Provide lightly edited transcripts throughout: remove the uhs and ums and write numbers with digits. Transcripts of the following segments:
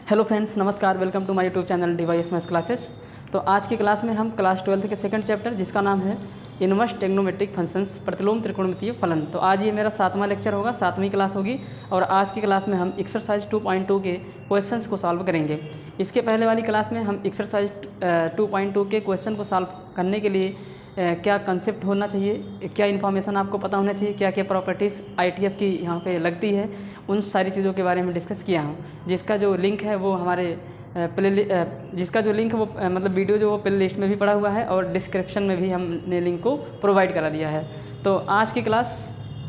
Hello friends, नमस्कार। Welcome to my YouTube channel device maths classes. तो आज की क्लास में हम क्लास 12th के सेकंड चैप्टर जिसका नाम है इनवर्स ट्रिग्नोमेट्रिक फंक्शंस, प्रतिलोम त्रिकोणमितीय फलन। तो आज ये मेरा 7वां लेक्चर होगा, 7वीं क्लास होगी। और आज की क्लास में हम एक्सरसाइज 2.2 के क्वेश्चंस को सॉल्व करेंगे। इसके पहले वाली क्लास में हम एक्सरसाइज 2.2 के क्वेश्चन को सॉल्व करने के लिए क्या कंसेप्ट होना चाहिए, क्या इन्फॉर्मेशन आपको पता होना चाहिए, क्या क्या प्रॉपर्टीज़ ITF की यहाँ पे लगती है, उन सारी चीज़ों के बारे में डिस्कस किया हूँ। जिसका जो लिंक है वो हमारे जिसका जो लिंक है वो मतलब वीडियो जो वो प्ले लिस्ट में भी पड़ा हुआ है और डिस्क्रिप्शन में भी हमने लिंक को प्रोवाइड करा दिया है। तो आज की क्लास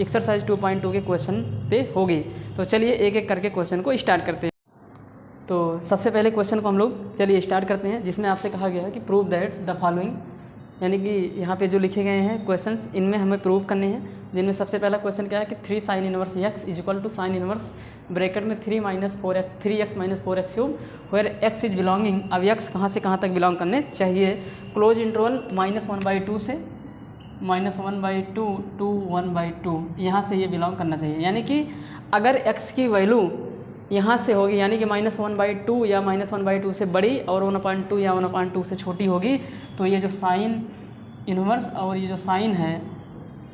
एक्सरसाइज 2.2 के क्वेश्चन पे होगी। तो चलिए एक एक करके क्वेश्चन को स्टार्ट करते हैं। तो सबसे पहले क्वेश्चन को हम लोग चलिए स्टार्ट करते हैं, जिसमें आपसे कहा गया है कि प्रूव दैट द फॉलोइंग, यानी कि यहाँ पे जो लिखे गए हैं क्वेश्चंस, इनमें हमें प्रूव करने हैं। जिनमें सबसे पहला क्वेश्चन क्या है कि 3 sin inverse x is equal to sine inverse bracket में 3x minus 4x cube where x is belonging. अब x कहाँ से कहाँ तक बिलोंग करने चाहिए? क्लोज इंटरवल -1/2 से -1/2 टू 1/2, यहाँ से ये बिलोंग करना चाहिए। यानी कि अगर x की वैल्यू यहाँ से होगी, यानी कि -1/2 या -1/2 से बड़ी और 1/2 या 1/2 से छोटी होगी, तो ये जो साइन इनवर्स और ये जो साइन है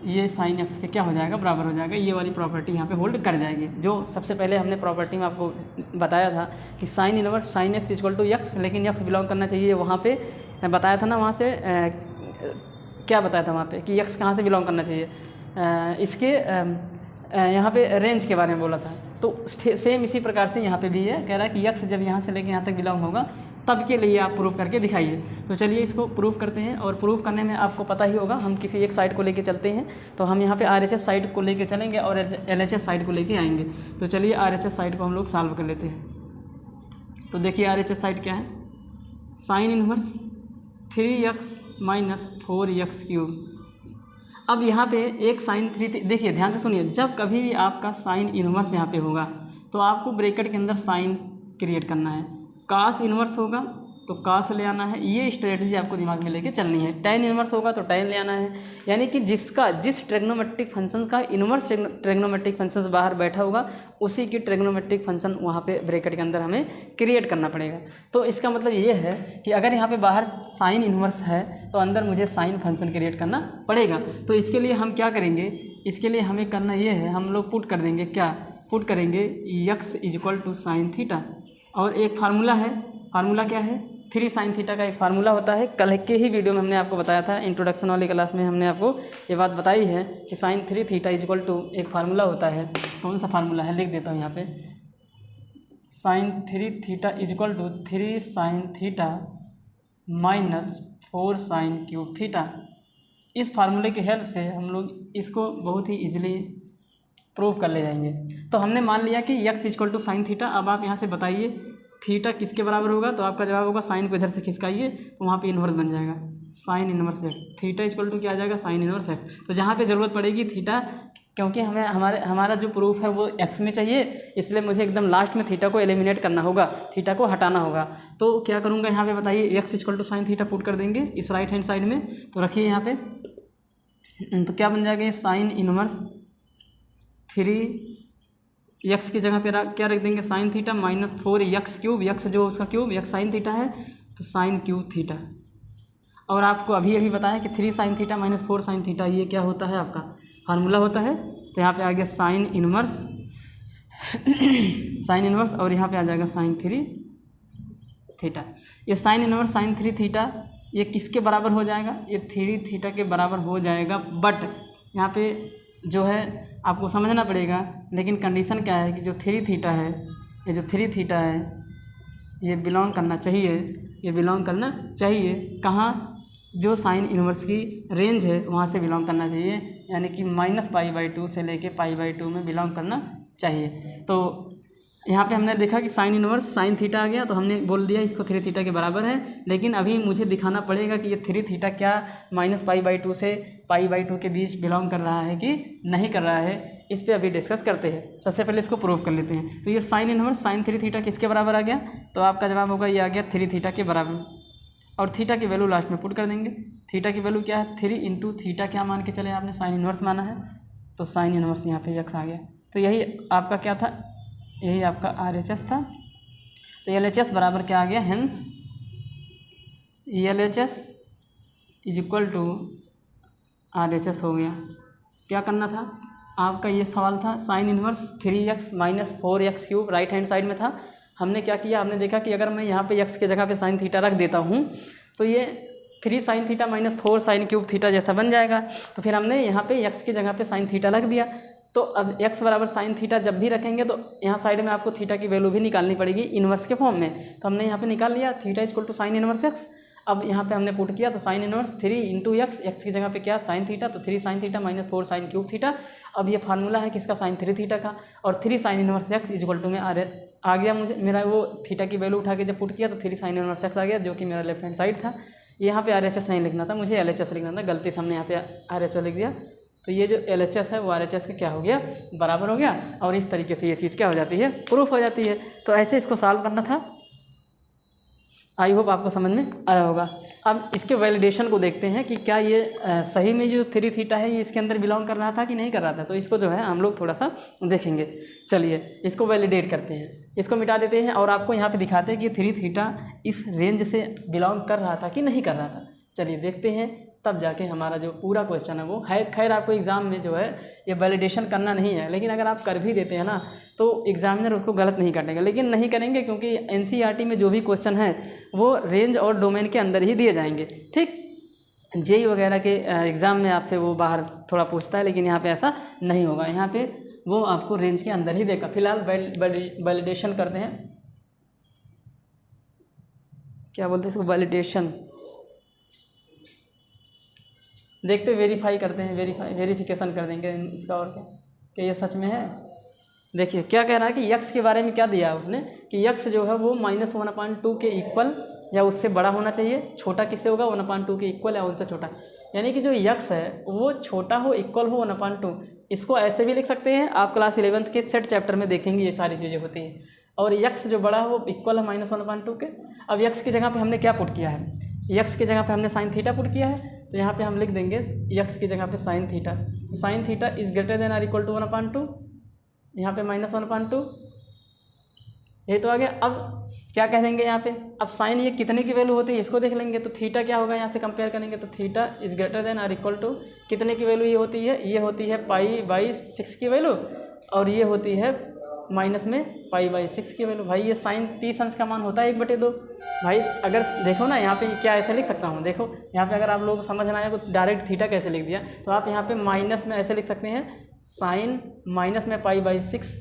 ये साइन x के क्या हो जाएगा, बराबर हो जाएगा। ये वाली प्रॉपर्टी यहाँ पे होल्ड कर जाएगी, जो सबसे पहले हमने प्रॉपर्टी में आपको बताया था कि sine inverse sine x equal to x, लेकिन x बिलोंग करना चाहिए। वहाँ पे बताया था ना, वहाँ से क्या बताया था वहाँ पे कि x कहाँ से बिलोंग करना चाहिए, इसके यहाँ पे रेंज के बारे में बोला था। तो सेम इसी प्रकार से यहाँ पे भी है, कह रहा है कि x जब यहाँ से लेके यहाँ तक बिलोंग होगा तब के लिए आप प्रूव करके दिखाइए। तो चलिए इसको प्रूव करते हैं। और प्रूव करने में आपको पता ही होगा, हम किसी एक साइड को लेके चलते हैं। तो हम यहाँ पे RHS साइड को लेके चलेंगे और LHS साइड को लेके आएंगे। तो चलिए RHS साइड को हम लोग सॉल्व कर लेते हैं। तो देखिए RHS साइड क्या है, sine inverse 3x minus 4x cube. अब यहाँ पे एक साइन 3, देखिए ध्यान से सुनिए, जब कभी भी आपका साइन इनवर्स यहाँ पे होगा तो आपको ब्रैकेट के अंदर साइन क्रिएट करना है। कास इनवर्स होगा तो कास ले आना है, ये स्ट्रेटजी आपको दिमाग में लेके चलनी है। टेन इनवर्स होगा तो टेन ले आना है। यानी कि जिस ट्रिग्नोमेट्रिक फंक्शन का इनवर्स ट्रिग्नोमेट्रिक फंक्शन बाहर बैठा होगा, उसी की ट्रिग्नोमेट्रिक फंक्शन वहाँ पे ब्रैकेट के अंदर हमें क्रिएट करना पड़ेगा। तो इसका मतलब ये है कि अगर यहाँ पे बाहर साइन इनवर्स है तो अंदर मुझे साइन फंक्शन क्रिएट करना पड़ेगा। तो इसके लिए हम क्या करेंगे, इसके लिए हमें करना ये है, हम लोग पुट कर देंगे, क्या पुट करेंगे, x is equal to sine theta. और एक फार्मूला है, फार्मूला क्या है, 3 sin थीटा का एक फार्मूला होता है। कल के ही वीडियो में हमने आपको बताया था, इंट्रोडक्शन वाली क्लास में हमने आपको ये बात बताई है कि sin 3 theta is equal to एक फार्मूला होता है। कौन सा फार्मूला है, लिख देता हूँ यहाँ पे, sin 3 theta is equal to 3 sin theta minus 4 sin cube theta. इस फार्मूले की हेल्प से हम लोग इसको बहुत ही ईजिली प्रूव कर ले जाएंगे। तो हमने मान लिया कि x equal to sine theta. अब आप यहाँ से बताइए थीटा किसके बराबर होगा, तो आपका जवाब होगा साइन को इधर से खिसकाइए तो वहाँ पे इन्वर्स बन जाएगा, sine inverse x। Theta equal to क्या आ जाएगा, साइन इन्वर्स x। तो जहाँ पे ज़रूरत पड़ेगी थीटा, क्योंकि हमें हमारा जो प्रूफ है वो x में चाहिए, इसलिए मुझे एकदम लास्ट में थीटा को एलिमिनेट करना होगा, थीटा को हटाना होगा। तो क्या करूँगा, यहाँ पे बताइए x equal to sine theta put कर देंगे इस राइट हैंड साइड में। तो रखिए यहाँ पे, तो क्या बन जाएगा, साइन इनवर्स 3x की जगह पे क्या रख देंगे, sine theta minus 4x cube, x जो उसका क्यूब, x साइन थीटा है तो साइन क्यूब थीटा। और आपको अभी बताया कि 3 sin theta minus 4 sin theta, ये क्या होता है, आपका फार्मूला होता है। तो यहाँ पे आ गया साइन इनवर्स साइन इनवर्स, और यहाँ पे आ जाएगा साइन 3 थीटा। ये साइन इनवर्स साइन 3 थीटा ये किसके बराबर हो जाएगा, ये 3 थीटा के बराबर हो जाएगा। बट यहाँ पे जो है आपको समझना पड़ेगा, लेकिन कंडीशन क्या है कि जो 3 थीटा है, ये जो 3 थीटा है ये बिलोंग करना चाहिए, ये बिलोंग करना चाहिए कहाँ, जो साइन इनवर्स की रेंज है वहाँ से बिलोंग करना चाहिए। यानी कि -π/2 से लेके π/2 में बिलोंग करना चाहिए। तो यहाँ पे हमने देखा कि साइन इनवर्स साइन थीटा आ गया, तो हमने बोल दिया इसको 3 थीटा के बराबर है। लेकिन अभी मुझे दिखाना पड़ेगा कि ये 3 थीटा क्या -π/2 से π/2 के बीच बिलोंग कर रहा है कि नहीं कर रहा है, इस पर अभी डिस्कस करते हैं। सबसे पहले इसको प्रूव कर लेते हैं। तो ये साइन इनवर्स साइन 3 थीटा किसके बराबर आ गया, तो आपका जवाब होगा ये आ गया 3 थीटा के बराबर। और थीटा की वैल्यू लास्ट में पुट कर देंगे। थीटा की वैल्यू क्या है, 3 इंटू थीटा क्या मान के चले आपने, साइन इनवर्स माना है, तो साइन इनवर्स यहाँ पे x आ गया। तो यही आपका क्या था, यही आपका RHS था। तो LHS बराबर क्या आ गया, hence LHS is equal to RHS हो गया। क्या करना था आपका, ये सवाल था sine inverse 3x minus 4x cube right hand side में था। हमने क्या किया, हमने देखा कि अगर मैं यहाँ पे x के जगह पे साइन थीटा रख देता हूँ तो ये 3 sine theta minus 4 sine cube theta जैसा बन जाएगा। तो फिर हमने यहाँ पे x की जगह पे साइन थीटा रख दिया। तो अब x बराबर साइन थीटा जब भी रखेंगे तो यहाँ साइड में आपको थीटा की वैल्यू भी निकालनी पड़ेगी इन्वर्स के फॉर्म में। तो हमने यहाँ पे निकाल लिया theta equal to sine inverse x। अब यहाँ पे हमने पुट किया तो साइन इनवर्स 3 इंटू एक्स की जगह पे क्या साइन थीटा, तो 3 sine theta minus 4 sine cube theta. अब ये फार्मूला है किसका, साइन 3 थीटा का, और 3 sine inverse X is equal to में आ गया मुझे मेरा वो थीटा की वैल्यू उठा के जब पुट किया तो 3 साइन इनवर्स एक्स आ गया, जो कि मेरा लेफ्ट हैंड साइड था। यहाँ पे RHS नहीं लिखना था, मुझे LHS लिखना था, गलती से हमने यहाँ पे RHS लिख दिया। तो ये जो LHS है वो RHS का क्या हो गया, बराबर हो गया, और इस तरीके से ये चीज़ क्या हो जाती है, प्रूफ हो जाती है। तो ऐसे इसको सॉल्व करना था। आई होप आपको समझ में आया होगा। अब इसके वैलिडेशन को देखते हैं कि क्या ये सही में जो 3 थीटा है ये इसके अंदर बिलोंग कर रहा था कि नहीं कर रहा था। तो इसको जो है हम लोग थोड़ा सा देखेंगे। चलिए इसको वैलिडेट करते हैं, इसको मिटा देते हैं और आपको यहाँ पे दिखाते हैं कि 3 थीटा इस रेंज से बिलोंग कर रहा था कि नहीं कर रहा था। चलिए देखते हैं, तब जाके हमारा जो पूरा क्वेश्चन है वो है। खैर आपको एग्ज़ाम में जो है ये वैलिडेशन करना नहीं है, लेकिन अगर आप कर भी देते हैं ना तो एग्जामिनर उसको गलत नहीं काटेगा, लेकिन नहीं करेंगे क्योंकि NCERT में जो भी क्वेश्चन है वो रेंज और डोमेन के अंदर ही दिए जाएंगे। ठीक, JEE वगैरह के एग्ज़ाम में आपसे वो बाहर थोड़ा पूछता है, लेकिन यहाँ पे ऐसा नहीं होगा। यहाँ पे वो आपको रेंज के अंदर ही देगा। फिलहाल वैलिडेशन करते हैं, क्या बोलते हैं इसको, वैलिडेशन देखते वेरीफाई करते हैं, वेरिफिकेशन कर देंगे इसका, और क्या ये सच में है। देखिए क्या कह रहा है कि x के बारे में क्या दिया है उसने कि x जो है वो -1/2 के इक्वल या उससे बड़ा होना चाहिए। छोटा किससे होगा, 1/2 के इक्वल या उनसे छोटा, यानी कि जो x है वो छोटा हो, इक्वल हो 1/2। इसको ऐसे भी लिख सकते हैं, आप क्लास 11th के सेट चैप्टर में देखेंगे ये सारी चीज़ें होती हैं। और x जो बड़ा हो इक्वल है -1/2 के। अब x की जगह पर हमने क्या पुट किया है, x की जगह पे हमने साइन थीटा पुट किया है, तो यहाँ पे हम लिख देंगे x की जगह पे साइन थीटा। तो sine theta is greater than or equal to 1/2, यहाँ पे -1/2, ये तो आ गया। अब क्या कह देंगे यहाँ पे, अब साइन ये कितने की वैल्यू होती है इसको देख लेंगे। तो थीटा क्या होगा, यहाँ से कंपेयर करेंगे तो theta is greater than or equal to कितने की वैल्यू ये होती है π/6 की वैल्यू, और ये होती है माइनस में π/6 की वैल्यू। भाई ये साइन 30 अंश का मान होता है 1/2। भाई अगर देखो ना यहाँ पे क्या ऐसे लिख सकता हूँ, देखो यहाँ पे अगर आप लोगों को समझ ना आए तो डायरेक्ट थीटा कैसे लिख दिया, तो आप यहाँ पे माइनस में ऐसे लिख सकते हैं, साइन माइनस में π/6,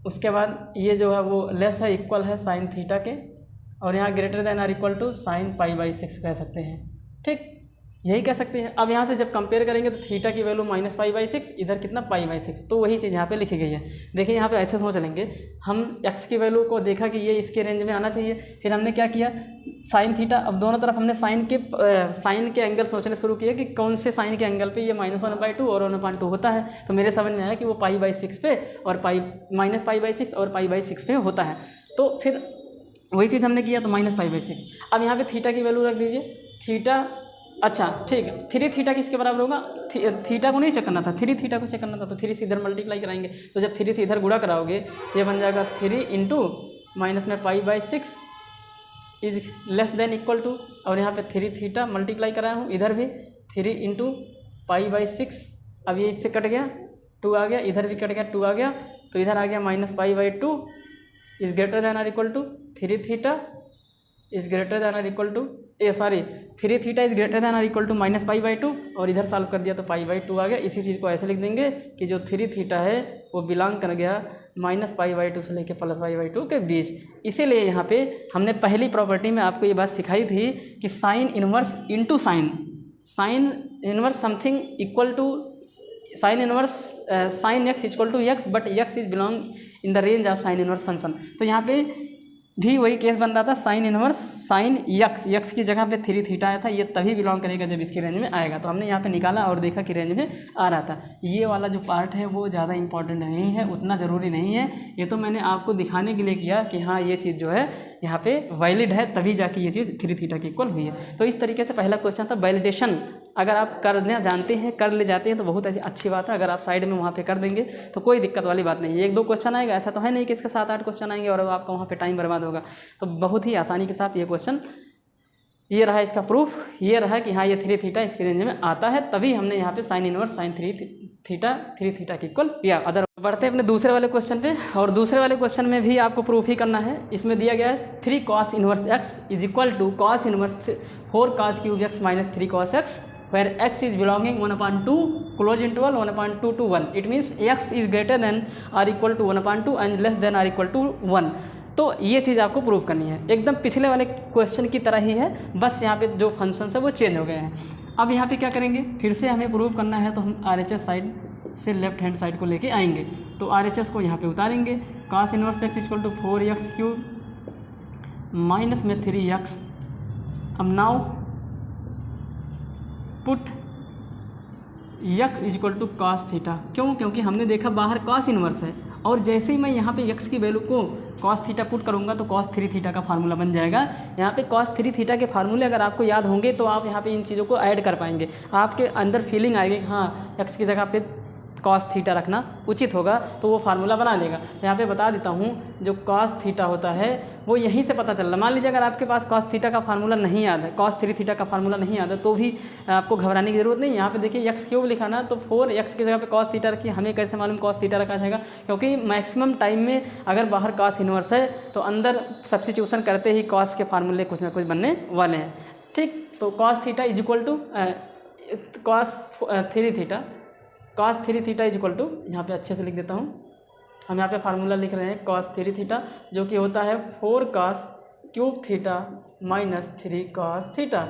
उसके बाद ये जो है वो लेस है इक्वल है साइन थीटा के, और यहाँ greater than or equal to sine π/6 कह सकते हैं। ठीक, यही कह सकते हैं। अब यहाँ से जब कंपेयर करेंगे तो थीटा की वैल्यू -π/6, इधर कितना π/6, तो वही चीज़ यहाँ पे लिखी गई है। देखिए यहाँ पे ऐसे सोच लेंगे, हम x की वैल्यू को देखा कि ये इसके रेंज में आना चाहिए, फिर हमने क्या किया, साइन थीटा, अब दोनों तरफ हमने साइन के एंगल सोचने शुरू किए कि कौन से साइन के एंगल पे ये -1/2 और 1/2 होता है। तो मेरे समझ में आया कि वो π/6 पे और -π/6 और π/6 पे होता है। तो फिर वही चीज़ हमने किया, तो -π/6। अब यहाँ पे थीटा की वैल्यू रख दीजिए, थीटा, अच्छा ठीक है, 3 थीटा किसके बराबर होगा, थीटा को नहीं चेक करना था, 3 थीटा को चेक करना था। तो 3 से इधर मल्टीप्लाई कराएंगे, तो जब 3 से इधर गुणा कराओगे तो ये बन जाएगा 3 इंटू माइनस में π/6 इज लेस देन इक्वल टू, और यहाँ पे 3 थीटा मल्टीप्लाई कराया हूँ, इधर भी 3 इंटू π/6। अब ये इससे कट गया, 2 आ गया, इधर भी कट गया, 2 आ गया, तो इधर आ गया -π/2 is greater than or equal to 3 theta is greater than or equal to 3 theta is greater than or equal to -π/2, और इधर सॉल्व कर दिया तो π/2 आ गया। इसी चीज़ को ऐसे लिख देंगे कि जो 3 थीटा है वो बिलोंग कर गया -π/2 से लेकर +π/2 के बीच। इसीलिए यहाँ पे हमने पहली प्रॉपर्टी में आपको ये बात सिखाई थी कि sine inverse into sine inverse something equal to sine inverse sine x equal to x, but x is belong in the range of sine inverse function. तो यहाँ पे भी वही केस बन रहा था, साइन इनवर्स साइन x की जगह पे 3 थीटा आया था, ये तभी बिलोंग करेगा जब इसकी रेंज में आएगा। तो हमने यहाँ पे निकाला और देखा कि रेंज में आ रहा था। ये वाला जो पार्ट है वो ज़्यादा इंपॉर्टेंट नहीं है, उतना ज़रूरी नहीं है। ये तो मैंने आपको दिखाने के लिए किया कि हाँ ये चीज़ जो है यहाँ पे वैलिड है, तभी जाके ये चीज़ 3 थीटा की इक्वल हुई है। तो इस तरीके से पहला क्वेश्चन था वैलिडेशन अगर आप करना जानते हैं, कर ले जाते हैं तो बहुत अच्छी बात है। अगर आप साइड में वहाँ पे कर देंगे तो कोई दिक्कत वाली बात नहीं है। 1-2 क्वेश्चन आएगा, ऐसा तो है नहीं कि इसके 7-8 क्वेश्चन आएंगे और आपका वहाँ पे टाइम बर्बाद होगा। तो बहुत ही आसानी के साथ ये क्वेश्चन, ये रहा इसका प्रूफ, ये रहा कि हाँ ये 3 थीटा इसके रेंज में आता है, तभी हमने यहाँ पे साइन इनवर्स साइन 3 थीटा के इक्वल किया। अदर बढ़ते हैं अपने दूसरे वाले क्वेश्चन पे, और दूसरे वाले क्वेश्चन में भी आपको प्रूफ ही करना है। इसमें दिया गया है 3 cos inverse x is equal to cos inverse 4 cos cube x minus 3 cos x, where x is belonging 1/2 close interval 1/2 to 1. It means x is greater than or equal to 1/2 and less than or equal to 1. तो ये चीज़ आपको prove करनी है, एकदम पिछले वाले question की तरह ही है, बस यहाँ पे जो फंक्शन है वो चेंज हो गए हैं। अब यहाँ पे क्या करेंगे, फिर से हमें प्रूव करना है, तो हम RHS साइड से लेफ्ट हैंड साइड को लेके आएंगे। तो RHS को यहाँ पे उतारेंगे, cos inverse x equal to 4x cube minus में 3x। अब now put x equal to cos theta. क्यों? क्योंकि हमने देखा बाहर cos इनवर्स है, और जैसे ही मैं यहाँ पे x की वैल्यू को cos थीटा पुट करूँगा तो cos 3 थीटा का फार्मूला बन जाएगा। यहाँ पे cos 3 थीटा के फार्मूले अगर आपको याद होंगे तो आप यहाँ पे इन चीज़ों को ऐड कर पाएंगे, आपके अंदर फीलिंग आएगी कि हाँ x की जगह पे cos थीटा रखना उचित होगा, तो वो फार्मूला बना देगा। यहाँ पे बता देता हूँ, जो cos थीटा होता है वो यहीं से पता चल रहा है। मान लीजिए अगर आपके पास cos थीटा का फार्मूला नहीं याद है, cos 3 थीटा का फार्मूला नहीं याद है, तो भी आपको घबराने की ज़रूरत नहीं। यहाँ पे देखिए x क्यूब लिखा ना, तो 4x की जगह पे cos थीटा रखिए। हमें कैसे मालूम cos थीटा रखा जाएगा? क्योंकि मैक्सिमम टाइम में अगर बाहर cos इनवर्स है तो अंदर सब्स्टिट्यूशन करते ही cos के फार्मूले कुछ ना कुछ बनने वाले हैं। ठीक, तो cos theta is equal to cos 3 theta, cos 3 theta is equal to, यहाँ पे अच्छे से लिख देता हूँ, हम यहाँ पे फार्मूला लिख रहे हैं cos 3 थीटा, जो कि होता है 4 cos cube theta minus 3 cos theta.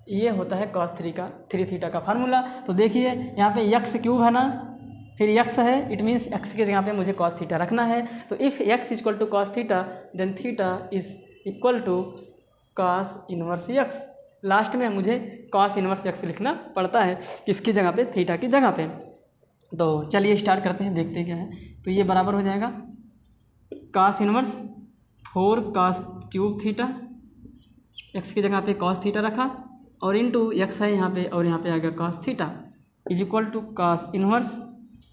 ये होता है cos 3 थीटा का फार्मूला। तो देखिए यहाँ पे x क्यूब है ना, फिर x है, इट मीन्स x के जगह पे मुझे cos थीटा रखना है। तो if x equal to cos theta then theta is equal to cos inverse x। Last में मुझे cos इनवर्स x लिखना पड़ता है, किसकी जगह पे? थीटा की जगह पे। तो चलिए स्टार्ट करते हैं, देखते हैं क्या है। तो ये बराबर हो जाएगा cos inverse 4 cos cube theta, x की जगह पे cos थीटा रखा, और इनटू x है यहाँ पे, और यहाँ पे आ गया cos theta is equal to cos inverse.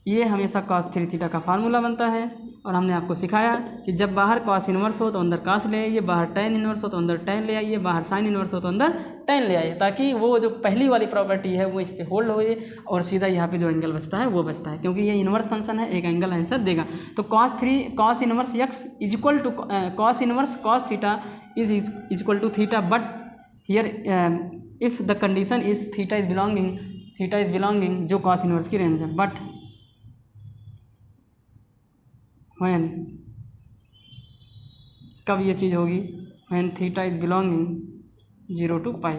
ये हमेशा cos 3 थीटा का फार्मूला बनता है, और हमने आपको सिखाया कि जब बाहर cos इनवर्स हो तो अंदर cos ले आइए, बाहर tan इनवर्स हो तो अंदर tan ले आइए, बाहर sin इनवर्स हो तो अंदर tan ले आइए, ताकि वो जो पहली वाली प्रॉपर्टी है वो इस पर होल्ड हो जाए, और सीधा यहाँ पे जो एंगल बचता है वो बचता है, क्योंकि ये इनवर्स फंक्शन है, एक एंगल आंसर देगा। तो cos inverse x is equal to cos inverse cos theta is equal to theta, but here if the condition is theta is belonging जो cos इनवर्स की रेंज है, बट when कब ये चीज़ होगी? when theta is belonging 0 to pi.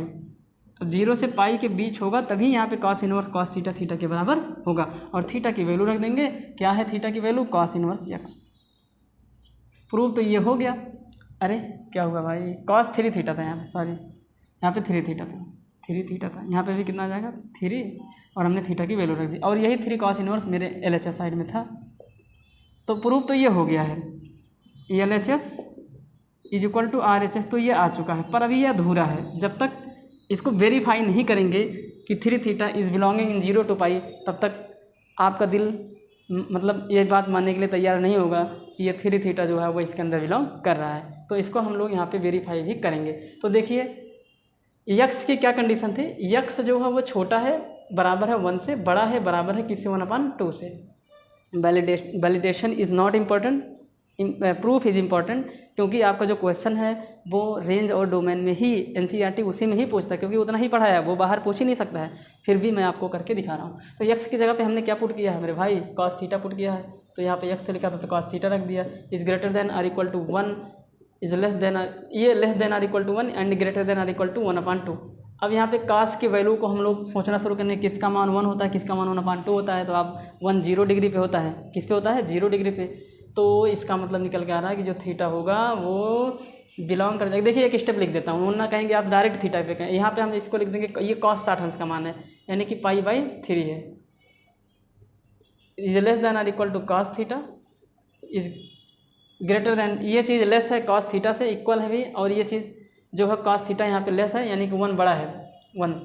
अब 0 से पाई के बीच होगा तभी यहाँ पे cos इनवर्स cos थीटा के बराबर होगा, और थीटा की वैल्यू रख देंगे। क्या है थीटा की value? cos inverse x। Prove तो ये हो गया। अरे क्या हुआ भाई, cos 3 थीटा था यहाँ पे, सॉरी यहाँ पे 3 थीटा था, यहाँ पे भी कितना आ जाएगा 3, और हमने थीटा की वैल्यू रख दी, और यही 3 cos इनवर्स मेरे LHS साइड में था। तो प्रूफ तो ये हो गया है, LHS is equal to RHS, तो ये आ चुका है, पर अभी ये अधूरा है। जब तक इसको वेरीफाई नहीं करेंगे कि 3 theta is belonging in 0 to पाई, तब तक आपका दिल मतलब ये बात मानने के लिए तैयार नहीं होगा कि ये 3 थीटा जो है वो इसके अंदर बिलोंग कर रहा है। तो इसको हम लोग यहाँ पे वेरीफाई भी करेंगे। तो देखिए x की क्या कंडीशन थी, x जो है वो छोटा है, बराबर है 1 से, बड़ा है बराबर है किससे? 1/2 से। Validation is not important, proof is important, क्योंकि आपका जो क्वेश्चन है वो रेंज और डोमेन में ही NCERT उसी में ही पूछता है, क्योंकि उतना ही पढ़ाया है, वो बाहर पूछ ही नहीं सकता है। फिर भी मैं आपको करके दिखा रहा हूँ। तो x की जगह पे हमने क्या पुट किया है मेरे भाई? cos थीटा पुट किया है। तो यहाँ पे x से लिखा था तो cos थीटा रख दिया। Is greater than or equal to 1, is less than, ये less than or equal to 1 and greater than or equal to 1/2। अब यहाँ पे cos की वैल्यू को हम लोग सोचना शुरू करने, किसका मान 1 होता है, किसका मान 1/2 होता है। तो अब 1 0 डिग्री पे होता है, किस पे होता है? 0 डिग्री पे। तो इसका मतलब निकल के आ रहा है कि जो थीटा होगा वो बिलोंग कर जाएगा। देखिए एक स्टेप लिख देता हूँ, ना कहेंगे आप डायरेक्ट थीटा पे कहें, यहाँ पे हम इसको लिख देंगे, ये cos 60 अंश का मान है, यानी कि π/3 है। Is less than or equal to cos theta, is greater than, ये चीज़ लेस है cos थीटा से, इक्वल है भी, और ये चीज़ जो है cos थीटा यहाँ पे लेस है, यानी कि 1 बड़ा है। 1।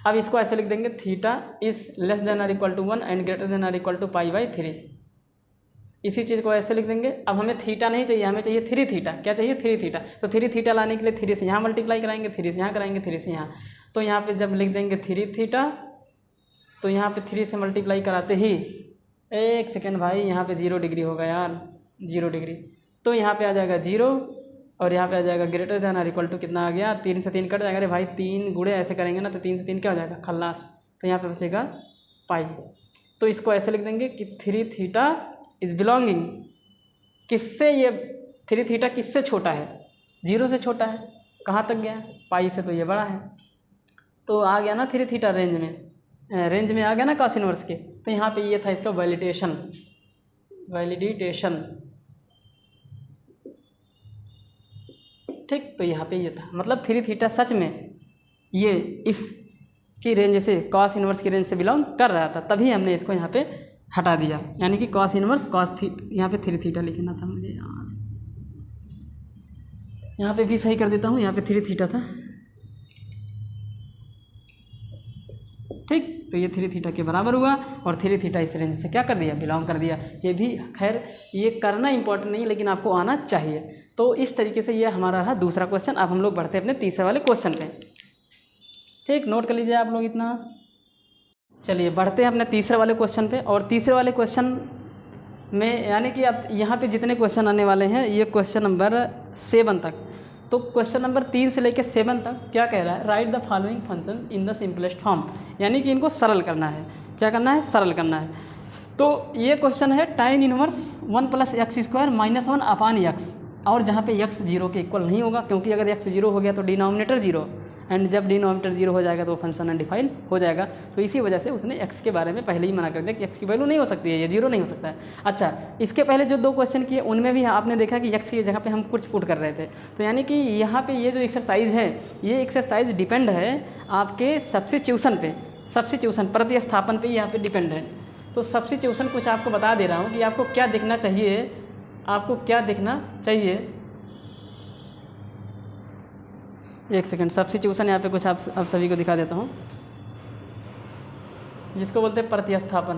अब इसको ऐसे लिख देंगे theta is less than or equal to 1 and greater than or equal to π/3। इसी चीज़ को ऐसे लिख देंगे। अब हमें थीटा नहीं चाहिए, हमें चाहिए 3 थीटा। क्या चाहिए? 3 थीटा। तो 3 थीटा लाने के लिए 3 से यहाँ मल्टीप्लाई कराएंगे, 3 से यहाँ कराएंगे, 3 से यहाँ। तो यहाँ पे जब लिख देंगे 3 थीटा, तो यहाँ पे 3 से मल्टीप्लाई कराते ही, एक सेकेंड भाई, यहाँ पे 0 डिग्री होगा यार, 0 डिग्री। तो यहाँ पे आ जाएगा 0 और यहाँ पे आ जाएगा greater than or equal to कितना आ गया? 3 से 3 कट जाएगा। अरे भाई 3 गुणे ऐसे करेंगे ना तो 3 से 3 क्या हो जाएगा? खल्लास। तो यहाँ पे बचेगा पाई। तो इसको ऐसे लिख देंगे कि 3 थीटा इज़ बिलोंगिंग, किससे? ये 3 थीटा किससे छोटा है? 0 से छोटा है। कहाँ तक गया? पाई से। तो ये बड़ा है। तो आ गया ना 3 थीटा रेंज में आ गया ना कॉस इनवर्स के। तो यहाँ पे ये था इसका वैलिडेशन। ठीक, तो यहाँ पे ये था, मतलब 3 थीटा सच में ये इसकी रेंज से, कॉस इनवर्स की रेंज से बिलोंग कर रहा था, तभी हमने इसको यहाँ पे हटा दिया। यानी कि कॉस इनवर्स यहाँ पे 3 थीटा लिखना था मुझे यार, यहाँ पे भी सही कर देता हूँ, यहाँ पे 3 थीटा था। ठीक, तो ये 3 थीटा के बराबर हुआ और 3 थीटा इस रेंज से क्या कर दिया? बिलोंग कर दिया। ये भी खैर ये करना इंपॉर्टेंट नहीं, लेकिन आपको आना चाहिए। तो इस तरीके से ये हमारा रहा दूसरा क्वेश्चन। अब हम लोग बढ़ते हैं अपने तीसरे वाले क्वेश्चन पे। ठीक, नोट कर लीजिए आप लोग इतना। चलिए बढ़ते हैं अपने तीसरे वाले क्वेश्चन पे। और तीसरे वाले क्वेश्चन में यानी कि अब यहाँ पे जितने क्वेश्चन आने वाले हैं, ये क्वेश्चन नंबर 7 तक। तो क्वेश्चन नंबर 3 से लेकर 7 तक क्या कह रहा है? Right the following function in the simplest form. यानी कि इनको सरल करना है। क्या करना है? सरल करना है। तो ये क्वेश्चन है tan इनवर्स 1 + x² - 1 अपान x, और जहाँ पे x 0 के इक्वल नहीं होगा, क्योंकि अगर x 0 हो गया तो डिनोमिनेटर 0, एंड जब डिनोमिनेटर 0 हो जाएगा तो फंक्शन अनडिफाइंड हो जाएगा। तो इसी वजह से उसने x के बारे में पहले ही मना कर दिया कि x की वैल्यू नहीं हो सकती है, ये 0 नहीं हो सकता है। अच्छा, इसके पहले जो 2 क्वेश्चन किए उनमें भी आपने देखा कि x की जगह पे हम कुछ पुट कर रहे थे। तो यानी कि यहाँ पे ये जो एक्सरसाइज है, ये एक्सरसाइज डिपेंड है आपके सब्स्टिट्यूशन पे, प्रतिस्थापन पे यहाँ पे डिपेंड है। तो सब्स्टिट्यूशन कुछ आपको बता दे रहा हूँ कि आपको क्या देखना चाहिए, आपको क्या देखना चाहिए। एक सेकंड, सब्स्टिट्यूशन यहाँ पे कुछ आप सभी को दिखा देता हूँ, जिसको बोलते हैं प्रतिस्थापन।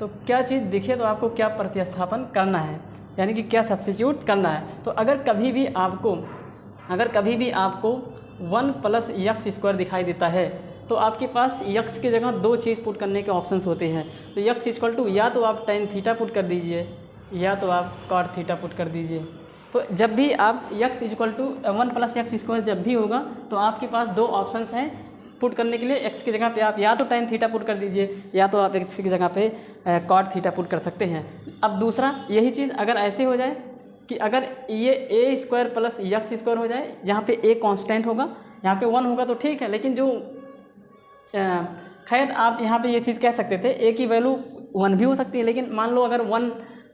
तो क्या चीज़ दिखे तो आपको क्या प्रतिस्थापन करना है, यानी कि क्या सब्स्टिट्यूट करना है। तो अगर कभी भी आपको 1 + x² दिखाई देता है, तो आपके पास x की जगह 2 चीज़ पुट करने के ऑप्शंस होते हैं। तो x = या तो आप tan थीटा पुट कर दीजिए, या तो आप cot थीटा पुट कर दीजिए। तो जब भी आप x = 1 + x² जब भी होगा, तो आपके पास 2 ऑप्शंस हैं पुट करने के लिए। x की जगह पे आप या तो tan थीटा पुट कर दीजिए, या तो आप x की जगह पे cot थीटा पुट कर सकते हैं। अब दूसरा यही चीज़ अगर ऐसे हो जाए कि अगर ये a² + x² हो जाए, जहाँ पे a कांस्टेंट होगा, यहाँ पे 1 होगा तो ठीक है, लेकिन जो खैर आप यहाँ पे ये चीज़ कह सकते थे a की वैल्यू 1 भी हो सकती है, लेकिन मान लो अगर 1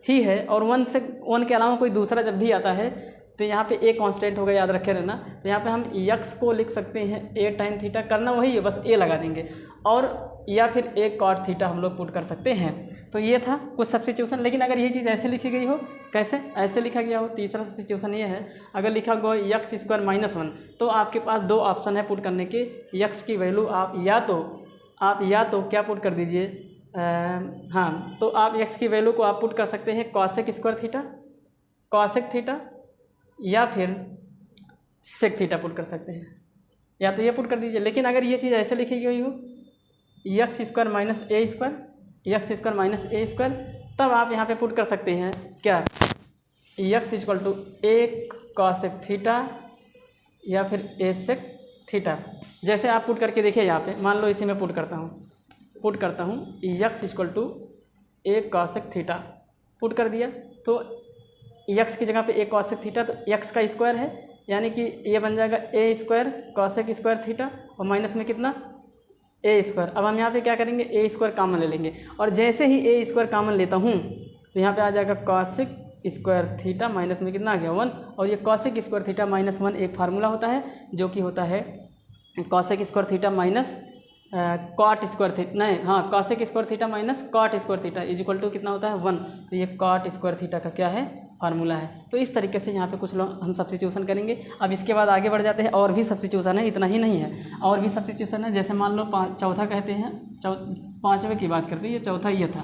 ही है और 1 के अलावा कोई दूसरा जब भी आता है तो यहाँ पे a कांस्टेंट होगा, याद रखे रहना। तो यहाँ पे हम x को लिख सकते हैं a tan थीटा, करना वही है, बस a लगा देंगे, और या फिर a cot थीटा हम लोग पुट कर सकते हैं। तो ये था कुछ सब्स्टिट्यूशन। लेकिन अगर ये चीज़ ऐसे लिखी गई हो, कैसे ऐसे लिखा गया हो, तीसरा सब्स्टिट्यूशन ये है, अगर लिखा गया x² - 1, तो आपके पास 2 ऑप्शन है पुट करने के। x की वैल्यू आप या तो क्या पुट कर दीजिए, हाँ, तो आप x की वैल्यू को आप पुट कर सकते हैं cosec² थीटा, cosec थीटा, या फिर sec थीटा पुट कर सकते हैं, या तो ये पुट कर दीजिए। लेकिन अगर ये चीज़ ऐसे लिखी गई हो x² - a², तब आप यहाँ पे पुट कर सकते हैं क्या, x = a cosec थीटा या फिर a sec थीटा। जैसे आप पुट करके देखिए, यहाँ पे मान लो इसी में पुट करता हूँ x = a cosec theta, put कर दिया। तो x की जगह पे a cosec थीटा, तो x का स्क्वायर है, यानी कि ये बन जाएगा a² cosec² थीटा, और माइनस में कितना a²। अब हम यहाँ पे क्या करेंगे, a² कॉमन ले लेंगे, और जैसे ही a² कॉमन लेता हूँ तो यहाँ पे आ जाएगा cosec² थीटा, माइनस में कितना आ गया 1, और ये cosec² थीटा -1 एक फार्मूला होता है, जो कि होता है cosec² theta minus cot² theta, नहीं हाँ, cosec² theta minus cot² theta is equal to कितना होता है 1। तो ये cot² थीटा का क्या है फार्मूला है। तो इस तरीके से यहाँ पे कुछ लोग हम सब्स्टिट्यूशन करेंगे। अब इसके बाद आगे बढ़ जाते हैं, और भी सब्स्टिट्यूशन है, इतना ही नहीं है, और भी सब्स्टिट्यूशन है। जैसे मान लो चौथा कहते हैं, पाँचवें की बात करते हैं, ये चौथा ये था,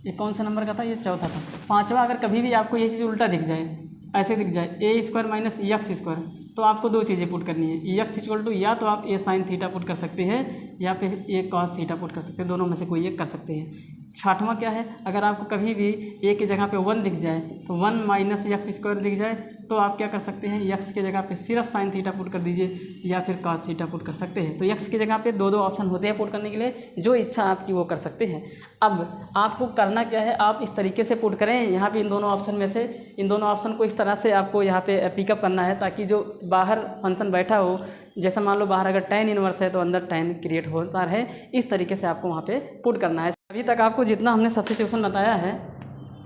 ये कौन सा नंबर का था, ये चौथा था। पाँचवा अगर कभी भी आपको ये चीज़ उल्टा दिख जाए, ऐसे दिख जाए ए स्क्वायर माइनस एक्स स्क्वायर, तो आपको दो चीज़ें पुट करनी है। एक्स इक्वल टू या तो आप ए साइन थीटा पुट कर सकते हैं या फिर ए कॉस थीटा पुट कर सकते हैं, दोनों में से कोई एक कर सकते हैं। छठवां क्या है, अगर आपको कभी भी ए की जगह पे 1 दिख जाए, तो 1 माइनस एक्स स्क्वायर दिख जाए, तो आप क्या कर सकते हैं, एक्स की जगह पे सिर्फ साइन थीटा पुट कर दीजिए या फिर कॉस थीटा पुट कर सकते हैं। तो एक्स की जगह पे दो ऑप्शन होते हैं पुट करने के लिए, जो इच्छा आपकी वो कर सकते हैं। अब आपको करना क्या है, आप इस तरीके से पुट करें यहाँ पे इन दोनों ऑप्शन में से, इन दोनों ऑप्शन को इस तरह से आपको यहाँ पे पिकअप करना है, ताकि जो बाहर फंक्शन बैठा हो, जैसे मान लो बाहर अगर tan इनवर्स है तो अंदर tan क्रिएट होता है, इस तरीके से आपको वहाँ पे पुट करना है। अभी तक आपको जितना हमने सब्स्टिट्यूशन बताया है,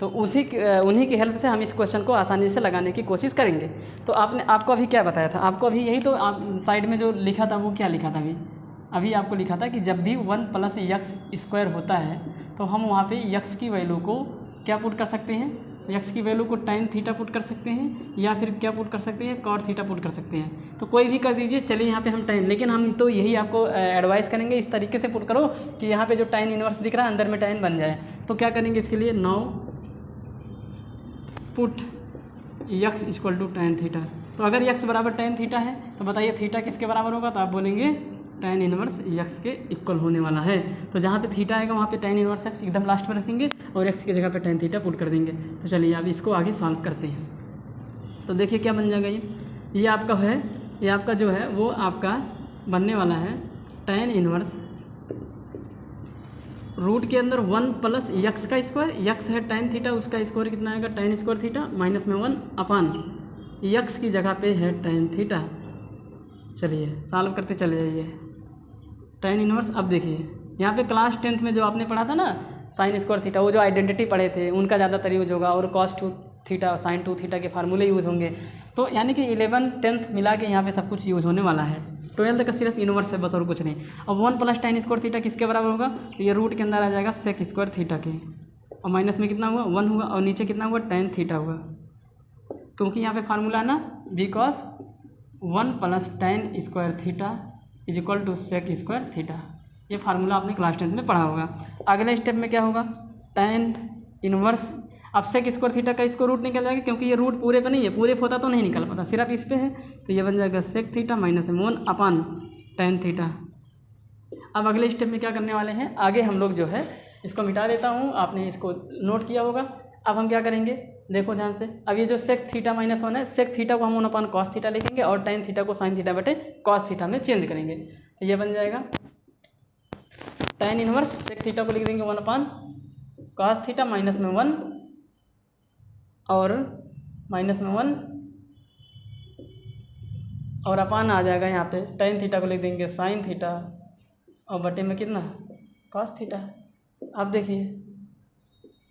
तो उन्हीं की हेल्प से हम इस क्वेश्चन को आसानी से लगाने की कोशिश करेंगे। तो आपको अभी क्या बताया था, आपको अभी यही तो आप साइड में जो लिखा था वो क्या लिखा था, अभी आपको लिखा था कि जब भी 1 प्लस एक्स स्क्वायर होता है तो हम वहाँ पे एक्स की वैल्यू को क्या पुट कर सकते हैं, एक्स की वैल्यू को tan थीटा पुट कर सकते हैं या फिर क्या पुट कर सकते हैं, cot थीटा पुट कर सकते हैं। तो कोई भी कर दीजिए, चलिए यहाँ पे हम tan, लेकिन हम तो यही आपको एडवाइस करेंगे इस तरीके से पुट करो कि यहाँ पे जो tan इनवर्स दिख रहा है अंदर में tan बन जाए। तो क्या करेंगे इसके लिए, now put x equal to tan theta. तो अगर x बराबर tan थीटा है तो बताइए थीटा किसके बराबर होगा, तो आप बोलेंगे tan इनवर्स x के इक्वल होने वाला है। तो जहाँ पे थीटा आएगा वहाँ पे tan इनवर्स x एकदम लास्ट में रखेंगे और x की जगह पे tan थीटा पुट कर देंगे। तो चलिए अब इसको आगे सॉल्व करते हैं। तो देखिए क्या बन जाएगा, ये आपका है, ये आपका जो है वो आपका बनने वाला है tan इनवर्स रूट के अंदर 1 प्लस एक्स का स्क्वायर, एक्स है tan थीटा, उसका स्क्वायर कितना आएगा tan स्क्वायर थीटा, माइनस में 1 अपान एक्स की जगह पे है tan थीटा। चलिए सॉल्व करते चले जाइए। tan इनवर्स, अब देखिए यहाँ पे क्लास 10th में जो आपने पढ़ा था ना साइन स्क्वायर थीटा, वो जो आइडेंटिटी पढ़े थे उनका ज़्यादातर यूज होगा, और cos 2 थीटा साइन 2 थीटा के फार्मूले यूज़ होंगे। तो यानी कि 11 10th मिला के यहाँ पे सब कुछ यूज़ होने वाला है। 12th का सिर्फ इनवर्स है बस, और कुछ नहीं। अब 1 प्लस tan स्क्वायर थीटा किसके बराबर होगा, तो ये रूट के अंदर आ जाएगा सेक स्क्वायर थीटा के, और माइनस में कितना हुआ 1 हुआ, और नीचे कितना हुआ tan थीटा हुआ, क्योंकि यहाँ पे फार्मूला ना because 1 plus tan square theta is equal to sec square theta. ये फार्मूला आपने क्लास 10th में पढ़ा होगा। अगले स्टेप में क्या होगा, tan इनवर्स, अब सेक स्क्वायर थीटा का इसको रूट निकल जाएगा, क्योंकि ये रूट पूरे पे नहीं है, पूरे पे होता तो नहीं निकल पाता, सिर्फ इस पे है। तो ये बन जाएगा सेक थीटा माइनस 1 अपान tan थीटा। अब अगले स्टेप में क्या करने वाले हैं, आगे हम लोग जो है इसको मिटा देता हूँ, आपने इसको नोट किया होगा। अब हम क्या करेंगे, देखो ध्यान से, अब ये जो सेक थीटा माइनस 1 है, सेक थीटा को हम 1 अपान कॉस थीटा लिखेंगे और tan थीटा को साइन थीटा बटे कॉस थीटा में चेंज करेंगे। तो ये बन जाएगा tan इनवर्स सेक थीटा को लिख देंगे 1 अपान कॉस थीटा माइनस में 1 और माइनस में 1 और अपान आ जाएगा यहाँ पे tan थीटा को लिख देंगे साइन थीटा और बटे में कितना कॉस थीटा। अब देखिए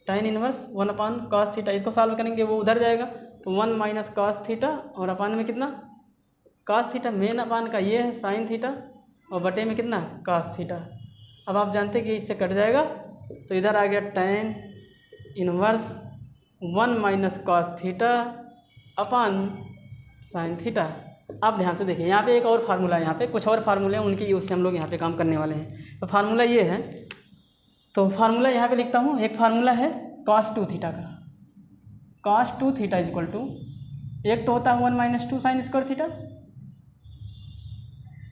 tan इनवर्स 1 अपान कॉस थीटा, इसको सॉल्व करेंगे वो उधर जाएगा, तो 1 माइनस कॉस थीटा और अपान में कितना कॉस थीटा, मेन अपान का ये है साइन थीटा और बटे में कितना कॉस थीटा। अब आप जानते हैं कि इससे कट जाएगा, तो इधर आ गया tan inverse 1 minus cos theta upon sine theta. आप ध्यान से देखिए, यहाँ पे एक और फार्मूला है, यहाँ पे कुछ और फार्मूले हैं, उनकी यूज़ से हम लोग यहाँ पे काम करने वाले हैं। तो फार्मूला ये है, तो फार्मूला यहाँ पे लिखता हूँ। एक फार्मूला है cos 2 थीटा का, cos 2 theta is equal to, एक तो होता है 1 माइनस 2 साइन स्क्वायर थीटा।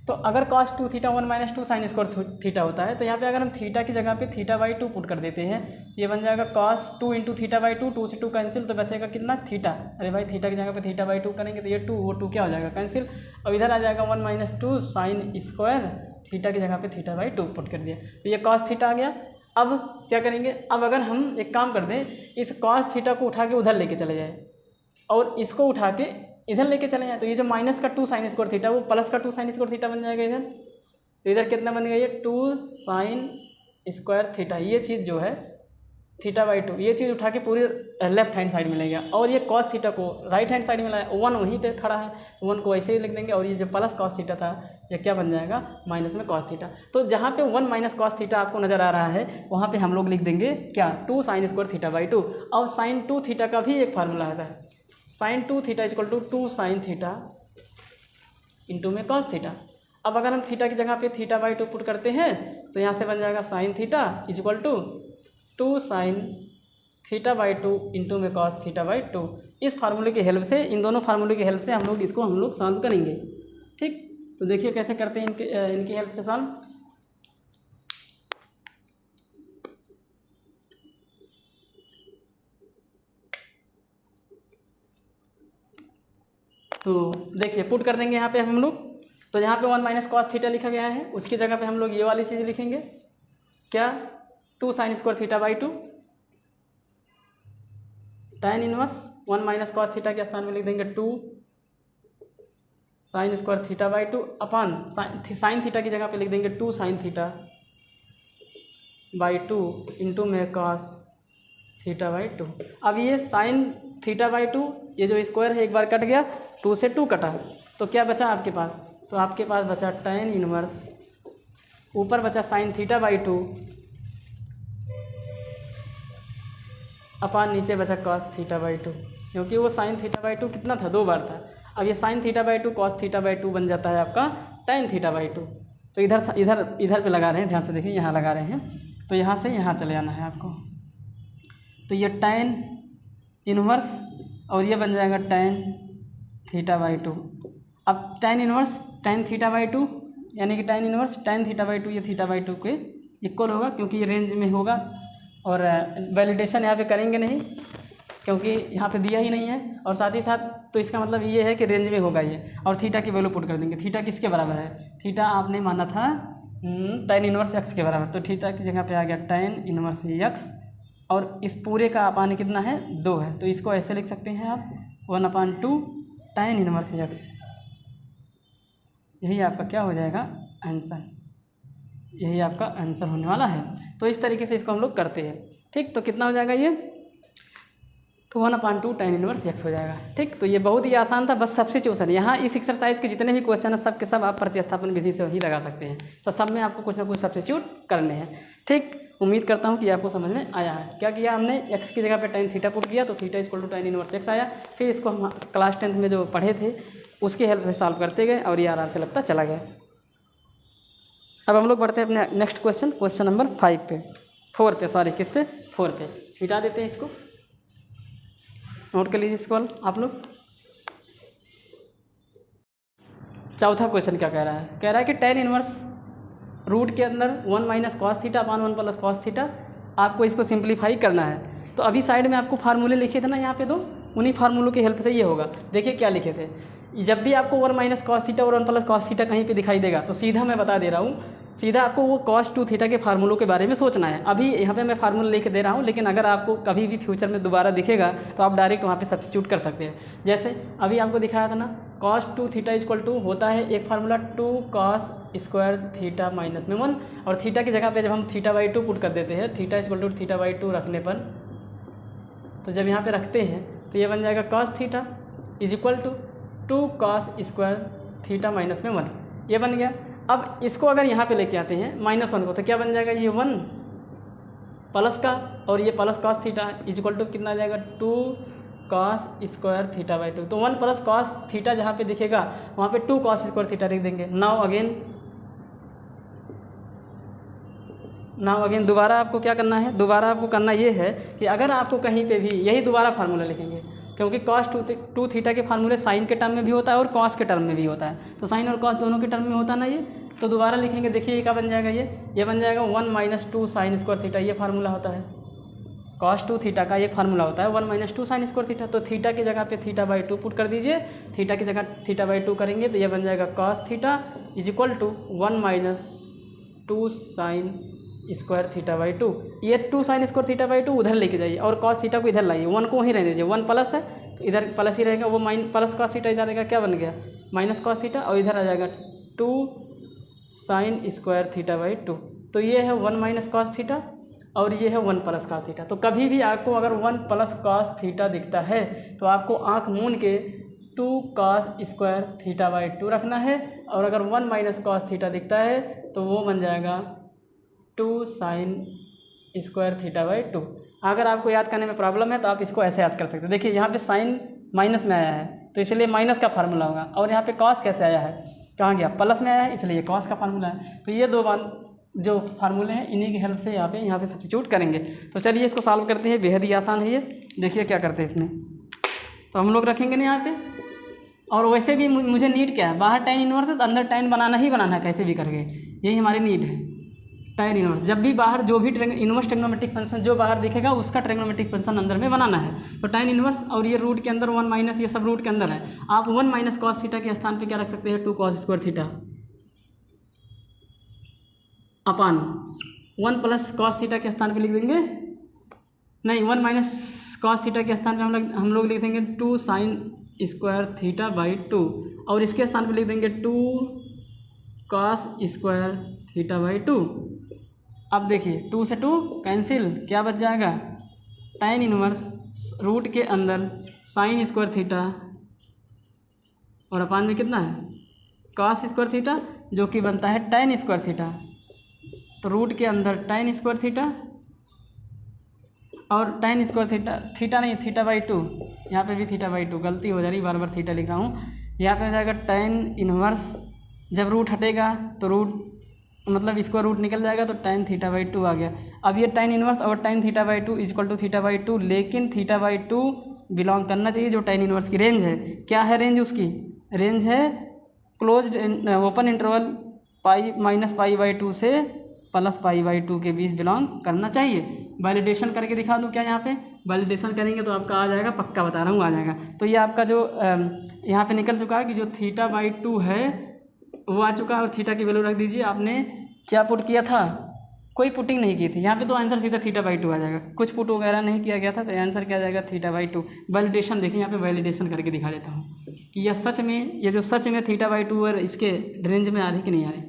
तो अगर cos 2 theta 1 minus 2 sine square theta होता है, तो यहाँ पे अगर हम थीटा की जगह पे थीटा बाई 2 पुट कर देते हैं, ये बन जाएगा cos 2 इंटू थीटा बाई 2, 2 से 2 कैंसिल, तो बचेगा कितना थीटा। अरे भाई थीटा की जगह पे थीटा बाई 2 करेंगे तो ये 2 वो 2 क्या हो जाएगा कैंसिल, और इधर आ जाएगा 1 माइनस 2 साइन स्क्वायर थीटा की जगह पे थीटा बाई 2 पुट कर दिया, तो ये cos थीटा आ गया। अब क्या करेंगे, अब अगर हम एक काम कर दें, इस cos थीटा को उठा के उधर लेके चले जाए और इसको उठा के इधर लेके चले जाए, तो ये जो माइनस का 2 साइन स्क्वायर थीटा वो प्लस का 2 साइन स्क्वायर थीटा बन जाएगा इधर। तो इधर कितना बन गया, ये 2 साइन स्क्वायर थीटा। ये चीज़ जो है थीटा बाई टू, ये चीज़ उठा के पूरी लेफ्ट हैंड साइड में ले गया, और ये कॉस थीटा को राइट हैंड साइड में लाया, 1 वहीं पे खड़ा है तो 1 को ऐसे ही लिख देंगे, और ये जो प्लस कॉस थीटा था ये क्या बन जाएगा, माइनस में कॉस थीटा। तो जहाँ पे 1 माइनस कॉस थीटा आपको नज़र आ रहा है वहाँ पे हम लोग लिख देंगे क्या, 2 sine square theta by two. और साइन 2 थीटा का भी एक फार्मूला आता है, sine 2 theta equal to 2 sine theta into में कॉस थीटा। अब अगर हम थीटा की जगह पे थीटा बाई टू पुट करते हैं तो यहाँ से बन जाएगा sine theta equal to 2 sine theta by two into में कॉस थीटा बाई टू। इस फार्मूले की हेल्प से, इन दोनों फार्मूले की हेल्प से हम लोग सॉल्व करेंगे। ठीक, तो देखिए कैसे करते हैं इनकी हेल्प से सॉल्व। तो देखिए पुट कर देंगे यहाँ पे हम लोग। तो यहाँ पे 1 माइनस कॉस थीटा लिखा गया है, उसकी जगह पे हम लोग ये वाली चीज़ लिखेंगे क्या, 2 sine square theta by to tan inverse 1 minus cos theta के स्थान में लिख देंगे 2 sine square theta by to upon sine theta की जगह पे लिख देंगे 2 sine theta by two into में कॉस थीटा बाई टू। अब ये साइन थीटा बाई टू, ये जो स्क्वायर है एक बार कट गया, 2 से 2 कटा, तो क्या बचा आपके पास, तो आपके पास बचा tan इनवर्स, ऊपर बचा sign theta by two upon नीचे बचा कॉस थीटा बाई टू, क्योंकि वो साइन थीटा बाई टू कितना था, 2 बार था। अब ये sign theta by to cos theta by to बन जाता है आपका tan थीटा बाई टू। तो इधर पे लगा रहे हैं, ध्यान से देखिए, यहाँ लगा रहे हैं, तो यहाँ से यहाँ चले जाना है आपको। तो ये tan इनवर्स और ये बन जाएगा tan थीटा बाई टू। अब tan inverse tan theta by to यानी कि tan inverse tan theta by to ये थीटा बाई टू के इक्वल होगा, क्योंकि ये रेंज में होगा। और वैलिडेशन यहाँ पे करेंगे नहीं क्योंकि यहाँ पे दिया ही नहीं है, और साथ ही साथ तो इसका मतलब ये है कि रेंज में होगा ये। और थीटा की वैल्यू पुट कर देंगे, थीटा किसके बराबर है, थीटा आपने माना था tan इनवर्स x के बराबर, तो थीटा की जगह पे आ गया tan इनवर्स x, और इस पूरे का अपान कितना है, 2 है, तो इसको ऐसे लिख सकते हैं आप 1/2 tan इनवर्स x। यही आपका क्या हो जाएगा आंसर, यही आपका आंसर होने वाला है। तो इस तरीके से इसको हम लोग करते हैं। ठीक, तो कितना हो जाएगा ये, तो 1/2 tan इनवर्स x हो जाएगा। ठीक, तो ये बहुत ही आसान था, बस सब्स्टिट्यूशन। यहाँ इस एक्सरसाइज के जितने भी क्वेश्चन हैं सब के सब आप प्रतिस्थापन विधि से ही लगा सकते हैं, तो सब में आपको कुछ ना कुछ सब्स्टिट्यूट करने हैं। ठीक, उम्मीद करता हूँ कि आपको समझ में आया है। क्या किया हमने, x की जगह पे tan थीटा पुट किया तो theta equal to tan inverse x आया। फिर इसको हम क्लास 10th में जो पढ़े थे उसकी हेल्प से सॉल्व करते गए और ये आराम से लगता चला गया। अब हम लोग बढ़ते हैं अपने नेक्स्ट क्वेश्चन नंबर 4 पे, किस पे, 4 पे। मिटा देते हैं इसको, नोट कर लीजिए इसको आप लोग। चौथा क्वेश्चन क्या कह रहा है, कह रहा है कि tan इनवर्स रूट के अंदर 1 minus cos theta upon 1 plus cos theta, आपको इसको सिंप्लीफाई करना है। तो अभी साइड में आपको फार्मूले लिखे थे ना यहाँ पे 2, उन्हीं फार्मूलों की हेल्प से ये होगा। देखिए क्या लिखे थे, जब भी आपको 1 माइनस कॉस थीटा और 1 प्लस कॉस थीटा कहीं पे दिखाई देगा तो सीधा मैं बता दे रहा हूँ, सीधा आपको वो cos 2 थीटा के फार्मूलों के बारे में सोचना है। अभी यहाँ पे मैं फार्मूला लिख दे रहा हूँ, लेकिन अगर आपको कभी भी फ्यूचर में दोबारा दिखेगा तो आप डायरेक्ट वहाँ पे सब्स्टिट्यूट कर सकते हैं। जैसे अभी आपको दिखाया था ना, cos 2 थीटा इक्वल टू होता है एक formula 2 cos square theta minus में 1, और थीटा की जगह पे जब हम थीटा बाई 2 पुट कर देते हैं, theta equal to theta by 2 रखने पर, तो जब यहाँ पे रखते हैं तो ये बन जाएगा cos theta is equal to 2 cos square theta minus में 1, ये बन गया। अब इसको अगर यहाँ पे लेके आते हैं -1 को, तो क्या बन जाएगा, ये 1 प्लस का और ये plus cos theta is equal to कितना आ जाएगा, 2 cos स्क्वायर थीटा बाई 2। तो 1 प्लस cos थीटा जहाँ पे दिखेगा वहाँ पे 2 cos स्क्वायर थीटा लिख देंगे। नाउ अगेन दोबारा आपको क्या करना है, दोबारा आपको करना ये है कि अगर आपको कहीं पे भी यही दोबारा फार्मूला लिखेंगे, क्योंकि cos 2 थीटा के फार्मूले साइन के टर्म में भी होता है और cos के टर्म में भी होता है, तो साइन और cos दोनों के टर्म में होता है ना ये, तो दोबारा लिखेंगे। देखिए ये क्या बन जाएगा, ये बन जाएगा 1 माइनस 2 साइन स्क्वायर थीटा, ये फार्मूला होता है cos 2 थीटा का, एक फार्मूला होता है 1 माइनस 2 साइन स्क्वायर थीटा। तो थीटा की जगह पे थीटा बाई 2 पुट कर दीजिए, थीटा की जगह थीटा बाई 2 करेंगे तो ये बन जाएगा cos theta is equal to 1 minus 2 sine square theta by 2। ये 2 साइन स्क्वायर थीटा बाई 2 उधर लेके जाइए और cos थीटा को इधर लाइए, 1 को वहीं रहने दीजिए, 1 प्लस है तो इधर प्लस ही रहेगा, वो प्लस cos थीटा इधर रहेगा, क्या बन गया माइनस cos थीटा, और इधर आ जाएगा 2 साइन स्क्वायर थीटा बाई 2। तो ये है 1 माइनस cos थीटा और ये है 1 प्लस कॉस थीटा। तो कभी भी आपको अगर 1 प्लस कॉस थीटा दिखता है तो आपको आँख मूंद के 2 कॉस स्क्वायर थीटा बाई 2 रखना है, और अगर 1 माइनस कॉस थीटा दिखता है तो वो बन जाएगा 2 साइन स्क्वायर थीटा बाई 2। अगर आपको याद करने में प्रॉब्लम है तो आप इसको ऐसे याद कर सकते हैं। देखिए यहाँ पे साइन माइनस में आया है तो इसलिए माइनस का फार्मूला होगा, और यहाँ पे कॉस कैसे आया है, कहाँ गया, प्लस में आया है इसलिए कॉस का फार्मूला है। तो ये दो जो फार्मूले हैं इन्हीं की हेल्प से यहाँ पे सब्स्टिट्यूट करेंगे। तो चलिए इसको सॉल्व करते हैं, बेहद ही आसान है ये। देखिए क्या करते हैं इसमें, तो हम लोग रखेंगे ना यहाँ पे, और वैसे भी मुझे नीड क्या है, बाहर tan इनवर्स है तो अंदर tan बनाना ही बनाना है कैसे भी करके, यही हमारी नीड है। tan इनवर्स जब भी बाहर जो भी इनवर्स ट्रिग्नोमेट्रिक फंक्शन जो बाहर दिखेगा उसका ट्रिग्नोमेट्रिक फंक्शन अंदर में बनाना है। तो tan इनवर्स और ये रूट के अंदर 1 माइनस ये सब रूट के अंदर है। आप 1 माइनस कॉस थीटा के स्थान पे क्या रख सकते हैं, 2 cos square theta upon 1 plus cos theta के स्थान पे लिख देंगे, नहीं 1 माइनस कॉस थीटा के स्थान पे हम लोग लिख देंगे 2 साइन स्क्वायर थीटा बाई 2, और इसके स्थान पे लिख देंगे 2 कॉस स्क्वायर थीटा बाई 2। अब देखिए 2 से 2 कैंसिल, क्या बच जाएगा, tan इनवर्स रूट के अंदर साइन स्क्वायर थीटा और अपान में कितना है कॉस स्क्वायर थीटा, जो कि बनता है tan स्क्वायर थीटा। तो रूट के अंदर tan स्क्वायर थीटा और tan स्क्वायर थीटा नहीं थीटा बाई 2, यहाँ पे भी थीटा बाई 2, गलती हो जा रही, बार बार थीटा लिख रहा हूँ। यहाँ पे हो जाएगा tan इनवर्स, जब रूट हटेगा तो रूट मतलब इसको रूट निकल जाएगा तो tan थीटा बाई 2 आ गया। अब ये tan इनवर्स और tan theta by 2 equal to theta by 2, लेकिन थीटा बाई 2 बिलोंग करना चाहिए जो tan इनवर्स की रेंज है। क्या है रेंज उसकी, रेंज है close open interval pi minus pi by 2 से प्लस पाई बाई 2 के बीच बिलोंग करना चाहिए। वैलिडेशन करके दिखा दूँ क्या, यहाँ पे वैलिडेशन करेंगे तो आपका आ जाएगा, पक्का बता रहा हूँ आ जाएगा। तो ये आपका जो यहाँ पे निकल चुका है कि जो थीटा बाई 2 है वो आ चुका है, और थीटा की वैल्यू रख दीजिए। आपने क्या पुट किया था, कोई पुटिंग नहीं की थी यहाँ पे, तो आंसर सीधा थीटा बाई 2 आ जाएगा, कुछ पुट वगैरह नहीं किया गया था, तो आंसर क्या आ जाएगा थीटा बाई 2। वैलिडेशन देखिए यहाँ पे वैलिडेशन करके दिखा देता हूँ कि यह सच में, ये जो सच में थीटा बाई 2 और इसके रेंज में आ रही कि नहीं आ रही।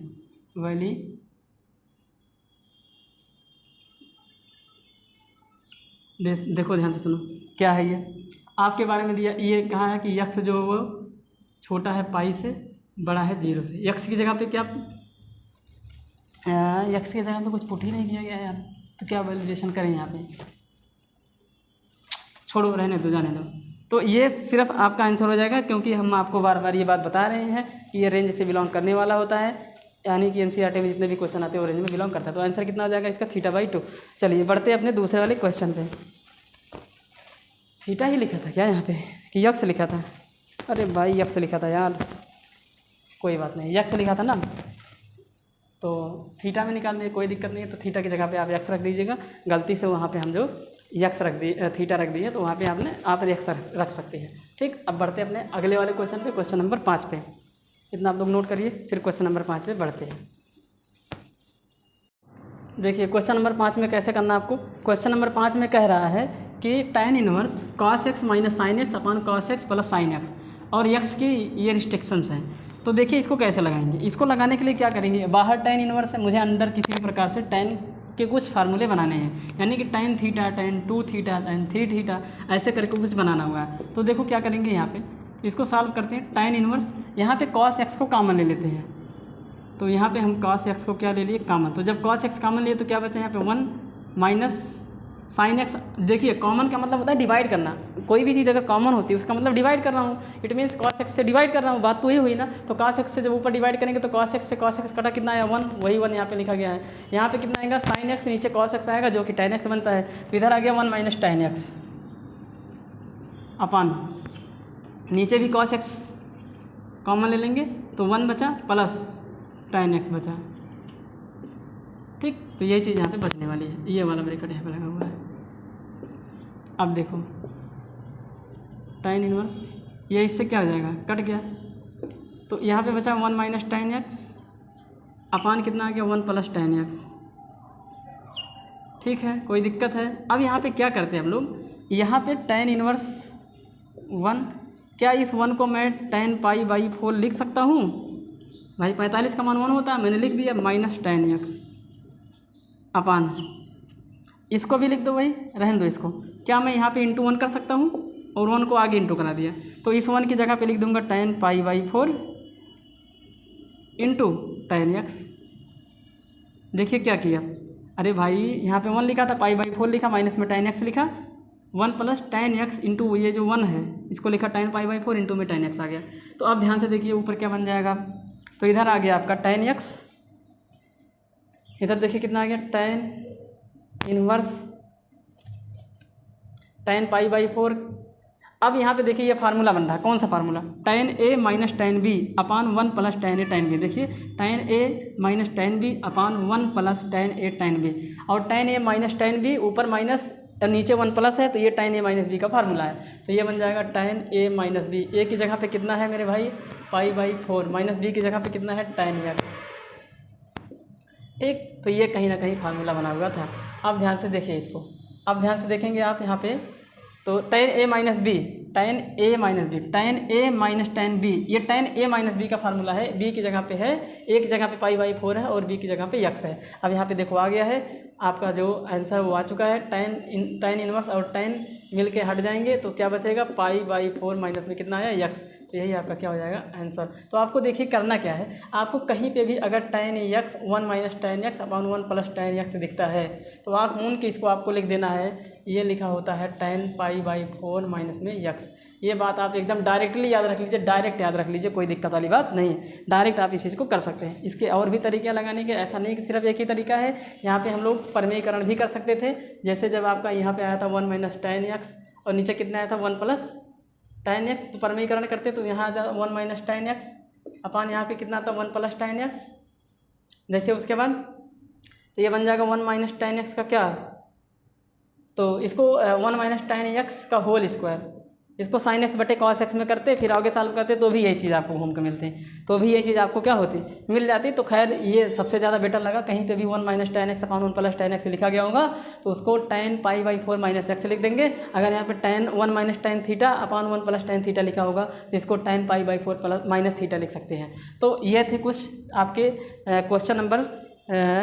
देखो ध्यान से सुनो, क्या है ये आपके बारे में दिया, ये कहा है कि यक्स जो वो छोटा है पाई से, बड़ा है 0 से। यक्स की जगह पे क्या, यक्स की जगह पे कुछ पुट ही नहीं किया गया यार, तो क्या वैलिडेशन करें यहाँ पे, छोड़ो रहने दो, जाने दो। तो ये सिर्फ आपका आंसर हो जाएगा, क्योंकि हम आपको बार बार ये बात बता रहे हैं कि ये रेंज से बिलोंग करने वाला होता है, यानी कि एनसीईआरटी में जितने भी क्वेश्चन आते हैं वो रेंज में बिलोंग करता है। तो आंसर कितना हो जाएगा इसका, थीटा बाई 2। चलिए बढ़ते हैं अपने दूसरे वाले क्वेश्चन पे। थीटा ही लिखा था क्या यहाँ पे कि यक्स लिखा था, अरे भाई यक्स लिखा था यार, कोई बात नहीं, यक्स लिखा था ना, तो थीटा में निकालने कोई दिक्कत नहीं है। तो थीटा की जगह पे आप यक्स रख दीजिएगा, गलती से वहाँ पे हम जो यक्स रख दिए, थीटा रख दिए, तो वहाँ पे आप यक्स रख सकते हैं। ठीक, अब बढ़ते हैं अपने अगले वाले क्वेश्चन पे, क्वेश्चन नंबर 5 पे। इतना आप लोग नोट करिए, फिर क्वेश्चन नंबर 5 पे बढ़ते हैं। देखिए क्वेश्चन नंबर 5 में कैसे करना आपको, क्वेश्चन नंबर 5 में कह रहा है कि tan inverse cos x minus sine x upon cos x plus sine x, और x की ये रिस्ट्रिक्शंस हैं। तो देखिए इसको कैसे लगाएंगे, इसको लगाने के लिए क्या करेंगे, बाहर tan इनवर्स है, मुझे अंदर किसी भी प्रकार से tan के कुछ फार्मूले बनाने हैं, यानी कि tan theta, tan 2 theta, tan 3 theta, ऐसे करके कुछ बनाना हुआ है। तो देखो क्या करेंगे, यहाँ पे इसको सॉल्व करते हैं। tan इनवर्स यहाँ पे cos x को कॉमन ले लेते हैं, तो यहाँ पे हम cos x को क्या ले लिए कॉमन, तो जब cos x कॉमन लिए तो क्या बचा यहाँ पे 1 माइनस साइन एक्स। देखिए कॉमन का मतलब होता है डिवाइड करना, कोई भी चीज़ अगर कॉमन होती है उसका मतलब डिवाइड कर रहा हूँ, इट मीन्स cos x से डिवाइड कर रहा हूँ, बात तो ही हुई ना। तो cos x से जब ऊपर डिवाइड करेंगे तो cos x से cos x कटा कितना आया 1, वही 1 यहाँ पे लिखा गया है। यहाँ पे कितना आएगा साइन x, नीचे cos x आएगा जो कि tan x बनता है, तो इधर आ गया 1 माइनस tan x अपान, नीचे भी cos x कॉमन ले लेंगे तो 1 बचा प्लस tan x बचा। ठीक, तो यही चीज़ यहाँ पे बचने वाली है, ये वाला ब्रैकेट यहाँ पे लगा हुआ है। अब देखो tan इनवर्स ये इससे क्या हो जाएगा, कट गया, तो यहाँ पे बचा 1 माइनस tan x अपान कितना आ गया 1 प्लस tan x। ठीक है, कोई दिक्कत है। अब यहाँ पे क्या करते हैं हम लोग, यहाँ पे tan इनवर्स 1, क्या इस 1 को मैं tan पाई बाई 4 लिख सकता हूँ भाई, 45 का मान 1 होता है, मैंने लिख दिया माइनस tan x अपान, इसको भी लिख दो भाई, रहने दो इसको। क्या मैं यहाँ पे इंटू 1 कर सकता हूँ और 1 को आगे इंटू करा दिया, तो इस 1 की जगह पे लिख दूंगा tan π/4 इंटू tan x। देखिए क्या किया, अरे भाई यहाँ पे 1 लिखा था, π/4 लिखा, माइनस में tan x लिखा, 1 प्लस tan x इंटू ये जो 1 है इसको लिखा tan π/4 इंटू में tan x आ गया। तो अब ध्यान से देखिए ऊपर क्या बन जाएगा, तो इधर आ गया आपका tan x, इधर देखिए कितना आ गया tan इनवर्स tan π/4। अब यहाँ पे देखिए ये फार्मूला बन रहा है, कौन सा formula, tan a minus tan b upon 1 plus tan a tan b। देखिए tan a minus tan b upon 1 plus tan a tan b, और tan a minus tan b ऊपर माइनस और नीचे 1 प्लस है, तो ये tan a माइनस b का formula है। तो ये बन जाएगा tan a minus b, a की जगह पे कितना है मेरे भाई π/4, माइनस b की जगह पे कितना है tan x। ठीक, तो ये कहीं ना कहीं फार्मूला बना हुआ था। अब ध्यान से देखिए इसको, अब ध्यान से देखेंगे आप यहाँ पे, तो tan a minus b, tan a minus b, tan a minus tan b, ये tan a माइनस b का फार्मूला है। b की जगह पे है, a की जगह पे π/4 है और b की जगह पे x है। अब यहाँ पे देखो आ गया है आपका जो आंसर वो आ चुका है, tan इनवर्स और tan मिल के हट जाएंगे तो क्या बचेगा π/4 माइनस में कितना आया x। तो यही आपका क्या हो जाएगा आंसर। तो आपको देखिए करना क्या है, आपको कहीं पे भी अगर tan x 1 minus tan x अपान 1 प्लस tan x दिखता है तो आप मून के इसको आपको लिख देना है, ये लिखा होता है tan π/4 माइनस में x। ये बात आप एकदम डायरेक्टली याद रख लीजिए, डायरेक्ट याद रख लीजिए, कोई दिक्कत वाली बात नहीं, डायरेक्ट आप इस चीज़ को कर सकते हैं। इसके और भी तरीके लगाने के, ऐसा नहीं कि सिर्फ एक ही तरीका है। यहाँ पे हम लोग प्रमेयीकरण भी कर सकते थे, जैसे जब आपका यहाँ पे आया था 1 माइनस tan x और नीचे कितना आया था 1 प्लस tan x, तो प्रमेयीकरण करते तो यहाँ आ जाता 1 माइनस tan x अपान यहाँ पे कितना था 1 प्लस tan x। देखिए उसके बाद तो ये बन जाएगा 1 माइनस tan x का क्या, तो इसको 1 माइनस tan x का होल स्क्वायर, इसको sin x बटे cos x में करते, फिर आगे सॉल्व करते तो भी यही चीज़ आपको होम को मिलते हैं, तो भी यही चीज़ आपको क्या होती मिल जाती। तो खैर ये सबसे ज़्यादा बेटर लगा, कहीं पे भी 1 माइनस tan x अपान 1 प्लस tan x लिखा गया होगा तो उसको tan π/4 माइनस x लिख देंगे। अगर यहाँ पे tan 1 minus tan theta upon 1 plus tan theta लिखा होगा तो इसको tan π/4 प्लस माइनस थीटा लिख सकते हैं। तो ये थे कुछ आपके क्वेश्चन नंबर,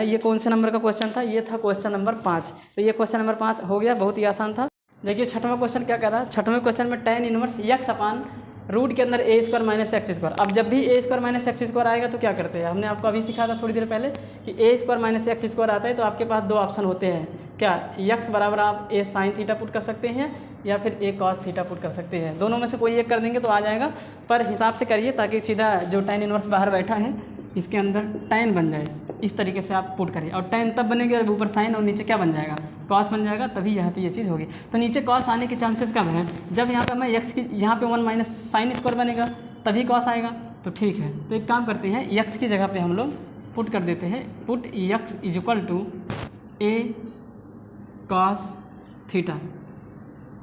ये कौन से नंबर का क्वेश्चन था, ये था क्वेश्चन नंबर 5। तो ये क्वेश्चन नंबर 5 हो गया, बहुत ही आसान था। देखिए छठवां क्वेश्चन क्या कह रहा है, छठवें क्वेश्चन में tan inverse x upon root के अंदर a square minus x square. अब जब भी a square minus x square आएगा तो क्या करते हैं, हमने आपको अभी सिखाया था थोड़ी देर पहले कि a square minus x square आता है तो आपके पास दो ऑप्शन होते हैं, क्या x बराबर आप a साइन थीटा पुट कर सकते हैं या फिर a कॉस थीटा पुट कर सकते हैं, दोनों में से कोई एक कर देंगे तो आ जाएगा। पर हिसाब से करिए ताकि सीधा जो tan इनवर्स बाहर बैठा है इसके अंदर tan बन जाए, इस तरीके से आप पुट करिए। और tan तब बनेगा जब ऊपर साइन और नीचे क्या बन जाएगा कॉस बन जाएगा, तभी यहाँ पे ये चीज़ होगी। तो नीचे कॉस आने के चांसेस कब हैं, जब यहाँ पे मैं x की यहाँ पे 1 माइनस साइन स्क्वायर बनेगा तभी कॉस आएगा। तो ठीक है, तो एक काम करते हैं x की जगह पे हम लोग पुट कर देते हैं, put x is equal to a cos theta,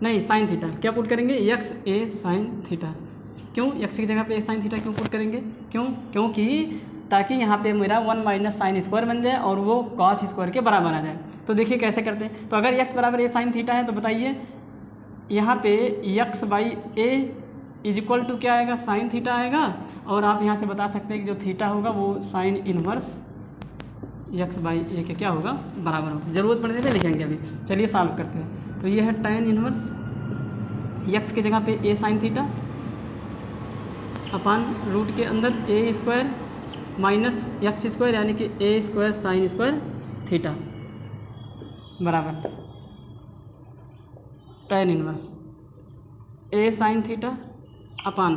नहीं साइन थीटा, क्या पुट करेंगे x a साइन थीटा। क्यों x की जगह पे a साइन थीटा क्यों पुट करेंगे, क्योंकि ताकि यहाँ पे मेरा 1 माइनस साइन स्क्वायर बन जाए और वो कॉस स्क्वायर के बराबर आ जाए। तो देखिए कैसे करते हैं, तो अगर x बराबर a साइन थीटा है तो बताइए यहाँ पे x by a is equal to क्या आएगा साइन थीटा आएगा, और आप यहाँ से बता सकते हैं कि जो थीटा होगा वो sign inverse x by a के क्या होगा बराबर होगा। ज़रूरत पड़ने से लिखेंगे अभी, चलिए सॉल्व करते हैं। तो ये है tan इनवर्स x की जगह पे a sine theta upon root के अंदर a square minus x square यानी कि a square sine square theta बराबर tan inverse a sine theta upon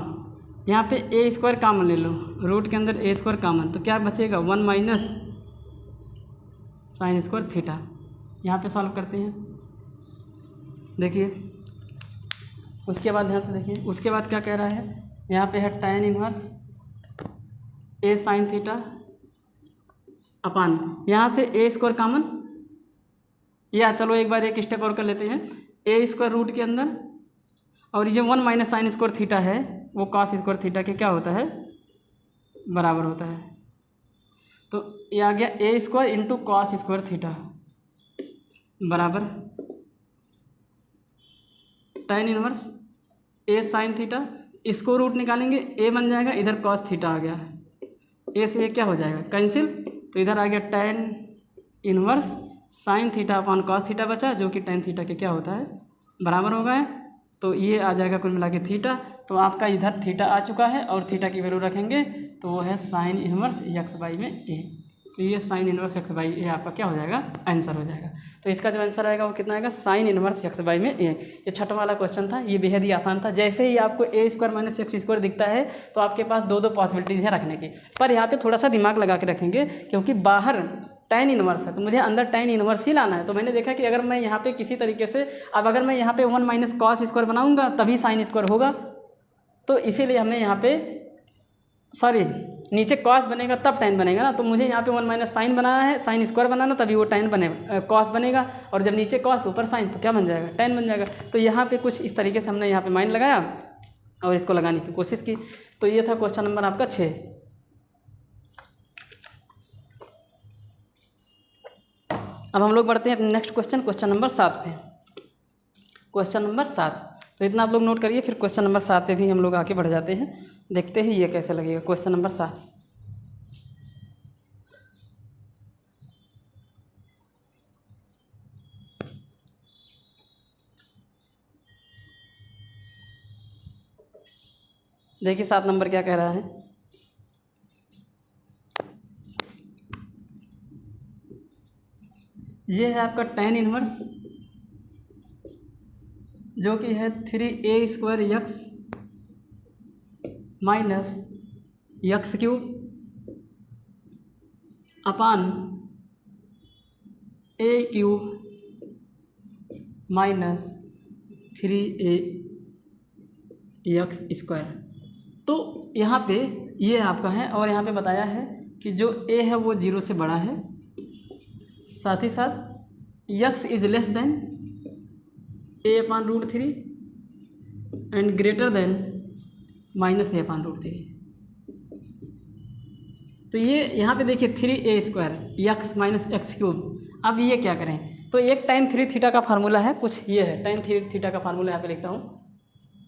यहाँ पे a स्क्वायर कामन ले लो, रूट के अंदर a स्क्वायर कामन, तो क्या बचेगा 1 माइनस साइन स्क्वायर थीटा। यहाँ पे सॉल्व करते हैं, देखिए उसके बाद ध्यान से देखिए उसके बाद क्या कह रहा है, यहाँ पे है tan inverse a sine theta upon यहाँ से a स्क्वायर कामन, या चलो एक बार एक स्टेप और कर लेते हैं, a स्क्वायर रूट के अंदर और ये 1 माइनस साइन स्क्वायर थीटा है वो कॉस स्क्वायर थीटा के क्या होता है बराबर होता है। तो ये आ गया a square into cos square theta बराबर tan inverse a sine theta, इसको रूट निकालेंगे a बन जाएगा, इधर कॉस थीटा आ गया, a से a क्या हो जाएगा कैंसिल, तो इधर आ गया tan inverse sine theta upon cos theta बचा, जो कि टेन थीटा के क्या होता है, बराबर हो गए। तो ये आ जाएगा कुल मिला के थीटा। तो आपका इधर थीटा आ चुका है और थीटा की वैल्यू रखेंगे तो वो है साइन इन्वर्स एक्स बाई में ए। तो ये साइन इन्वर्स एक्स बाई ए आपका क्या हो जाएगा, आंसर हो जाएगा। तो इसका जो आंसर आएगा वो कितना आएगा, साइन इन्वर्स एक्स बाई में ए। ये छठवां वाला क्वेश्चन था, ये बेहद ही आसान था। जैसे ही आपको ए स्क्वायर माइनस एक्स स्क्वायर दिखता है तो आपके पास दो दो पॉसिबिलिटीज़ हैं रखने की, पर यहाँ पे थोड़ा सा दिमाग लगा के रखेंगे क्योंकि बाहर tan इन्वर्स है तो मुझे अंदर tan इन्वर्स ही लाना है। तो मैंने देखा कि अगर मैं यहाँ पे किसी तरीके से, अब अगर मैं यहाँ पे 1 माइनस कॉस स्क्वायर बनाऊँगा तभी साइन स्क्वायर होगा, तो इसीलिए हमने यहाँ पे नीचे कॉस बनेगा तब tan बनेगा ना, तो मुझे यहाँ पे 1 माइनस साइन बनाना है, साइन स्क्वायर बनाना, तभी वो tan बनेगा, कॉस बनेगा। और जब नीचे कॉस ऊपर साइन तो क्या बन जाएगा, tan बन जाएगा। तो यहाँ पे कुछ इस तरीके से हमने यहाँ पे माइंड लगाया और इसको लगाने की कोशिश की। तो ये था क्वेश्चन नंबर आपका 6। अब हम लोग बढ़ते हैं अपने नेक्स्ट क्वेश्चन नंबर 7 पे। क्वेश्चन नंबर 7, तो इतना आप लोग नोट करिए, फिर क्वेश्चन नंबर 7 पे भी हम लोग आगे बढ़ जाते हैं, देखते हैं ये कैसे लगेगा। क्वेश्चन नंबर 7, देखिए 7 नंबर क्या कह रहा है। ये है आपका tan इन्वर्स जो कि है 3a square x minus x cube upon a cube minus 3a x square. तो यहाँ पे ये आपका है और यहाँ पे बताया है कि जो a है वो 0 से बड़ा है, साथ ही साथ x is less than a upon root 3 and greater than minus a upon root 3। तो ये यहाँ पे देखिए 3a square x minus x cube. अब ये क्या करें, तो एक tan 3 थीटा का फार्मूला है, कुछ ये है tan 3 थीटा का फार्मूला यहाँ पे लिखता हूँ।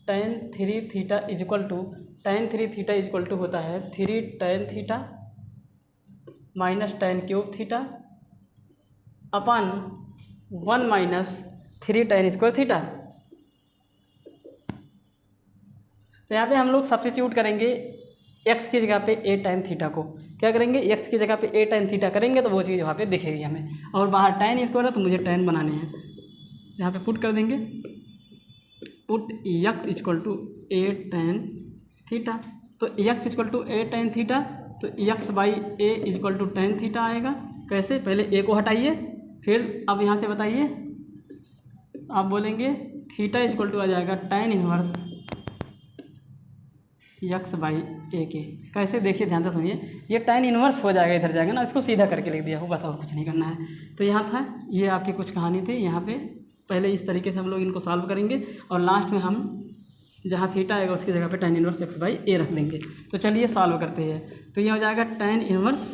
tan 3 theta is equal to, tan 3 theta is equal to होता है 3 tan theta minus tan cube theta upon 1 minus 3 tan square theta. तो यहाँ पे हम लोग सब्स्टिट्यूट करेंगे x की जगह पे a tan थीटा को, क्या करेंगे, x की जगह पे a tan थीटा करेंगे तो वो चीज़ वहाँ पे दिखेगी हमें, और बाहर tan स्क्वायर है तो मुझे tan बनाने हैं। यहाँ पे पुट कर देंगे, put x equal to a tan theta. तो x equal to a tan theta, तो x by a equal to tan theta आएगा। कैसे, पहले a को हटाइए, फिर अब यहाँ से बताइए, आप बोलेंगे थीटा इक्वल टू आ जाएगा tan इन्वर्स x बाई ए के। कैसे, देखिए ध्यान से सुनिए, ये tan इन्वर्स हो जाएगा, इधर जाएगा ना, इसको सीधा करके लिख दिया हो बस, और कुछ नहीं करना है। तो यहाँ था, ये आपकी कुछ कहानी थी। यहाँ पे पहले इस तरीके से हम लोग इनको सॉल्व करेंगे और लास्ट में हम जहाँ थीटा आएगा उसकी जगह पे tan इन्वर्स x बाई ए रख देंगे। तो चलिए सॉल्व करते हैं। तो ये हो जाएगा tan inverse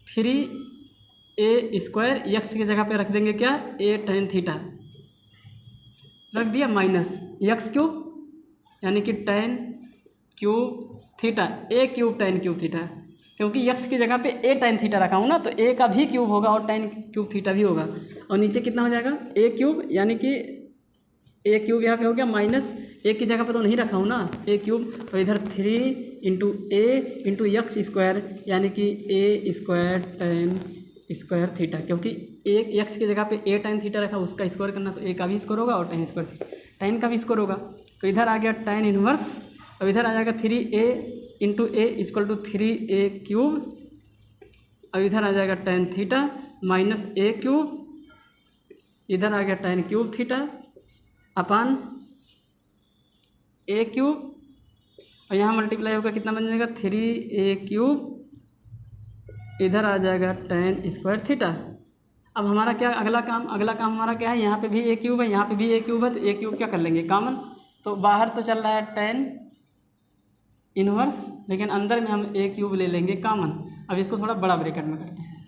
3a square, x की जगह पे रख देंगे क्या, a tan थीटा रख दिया, माइनस एक्स क्यूब यानी कि tan cube theta, a cube tan cube theta, क्योंकि x की जगह पे a tan थीटा रखा हूँ ना, तो a का भी क्यूब होगा और tan क्यूब थीटा भी होगा। और नीचे कितना हो जाएगा, a क्यूब यानी कि a क्यूब यहाँ पे हो गया माइनस a की जगह पे तो नहीं रखा हूँ ना, a क्यूब, और इधर 3 into a into x square यानी कि a square tan square theta, क्योंकि एक एक्स की जगह पे a tan थीटा रखा, उसका स्क्वायर करना तो a का भी स्क्वायर होगा और tan स्क्वायर tan का भी स्क्वायर होगा। तो इधर आ गया tan इन्वर्स, और इधर आ जाएगा 3a into a equal to 3a cube, और इधर आ जाएगा tan theta minus a cube, इधर आ गया tan cube theta upon a cube, और यहाँ मल्टीप्लाई होकर कितना बन जाएगा 3a क्यूब, इधर आ जाएगा tan स्क्वायर थीटा। अब हमारा क्या अगला काम हमारा क्या है, यहाँ पे भी a क्यूब है, यहाँ पे भी a क्यूब है, तो a क्यूब क्या कर लेंगे कॉमन, तो बाहर तो चल रहा है tan इन्वर्स, लेकिन अंदर में हम a क्यूब ले लेंगे कॉमन। अब इसको थोड़ा बड़ा ब्रैकेट में करते हैं,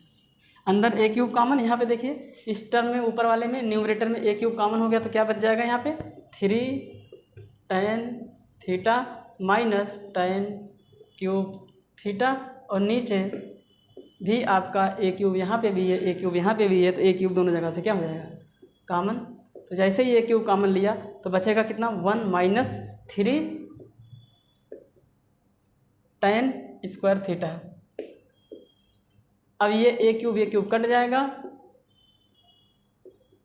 अंदर a क्यूब कॉमन, यहाँ पे देखिए इस टर्म में ऊपर वाले में न्यूमरेटर में a क्यूब कॉमन हो गया, तो क्या बच जाएगा यहाँ पे 3 tan theta minus tan cube theta, और नीचे भी आपका ए क्यूब यहाँ पे भी है, ए क्यूब यहाँ पे भी है, तो ए क्यूब दोनों जगह से क्या हो जाएगा, कॉमन। तो जैसे ही ए क्यूब कॉमन लिया तो बचेगा कितना, 1 माइनस 3 tan स्क्वायर थीटा। अब ये ए क्यूब कट जाएगा,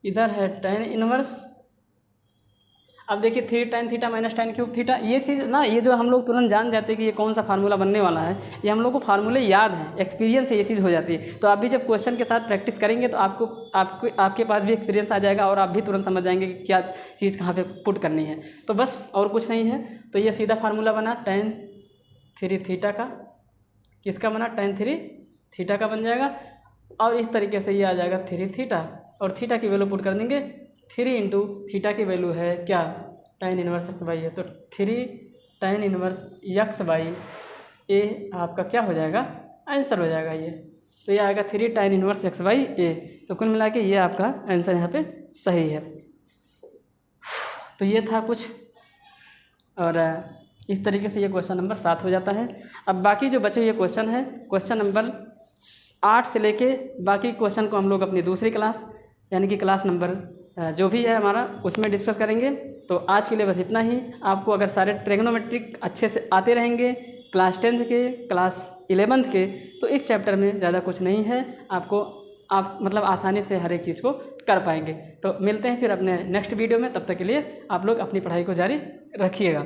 इधर है tan इनवर्स। अब देखिए 3 tan theta minus tan cube theta, ये चीज़ ना, ये जो हम लोग तुरंत जान जाते हैं कि ये कौन सा फार्मूला बनने वाला है, ये हम लोग को फार्मूले याद हैं, एक्सपीरियंस से ये चीज़ हो जाती है। तो आप भी जब क्वेश्चन के साथ प्रैक्टिस करेंगे तो आपके पास भी एक्सपीरियंस आ जाएगा और आप भी तुरंत समझ जाएंगे कि क्या चीज़ कहाँ पे पुट करनी है। तो बस और कुछ नहीं है। तो ये सीधा फार्मूला बना tan 3 थीटा का, किसका बना, tan 3 थीटा का बन जाएगा। और इस तरीके से ये आ जाएगा 3 थीटा, और थीटा की वैल्यू पुट कर देंगे, 3 इंटू थीटा की वैल्यू है क्या, tan इनवर्स एक्स बाई है, तो 3 tan इनवर्स एक्स बाई ए आपका क्या हो जाएगा, आंसर हो जाएगा ये। तो ये आएगा 3 tan इनवर्स एक्स बाई ए। तो कुल मिला के ये आपका आंसर यहाँ पे सही है। तो ये था कुछ, और इस तरीके से ये क्वेश्चन नंबर 7 हो जाता है। अब बाकी जो बचे हुए क्वेश्चन है, क्वेश्चन नंबर 8 से लेके बाकी क्वेश्चन को हम लोग अपनी दूसरी क्लास यानी कि क्लास नंबर जो भी है हमारा उसमें डिस्कस करेंगे। तो आज के लिए बस इतना ही। आपको अगर सारे ट्रिग्नोमेट्रिक अच्छे से आते रहेंगे क्लास 10th के, क्लास 11th के, तो इस चैप्टर में ज़्यादा कुछ नहीं है, आप मतलब आसानी से हर एक चीज़ को कर पाएंगे। तो मिलते हैं फिर अपने नेक्स्ट वीडियो में, तब तक के लिए आप लोग अपनी पढ़ाई को जारी रखिएगा।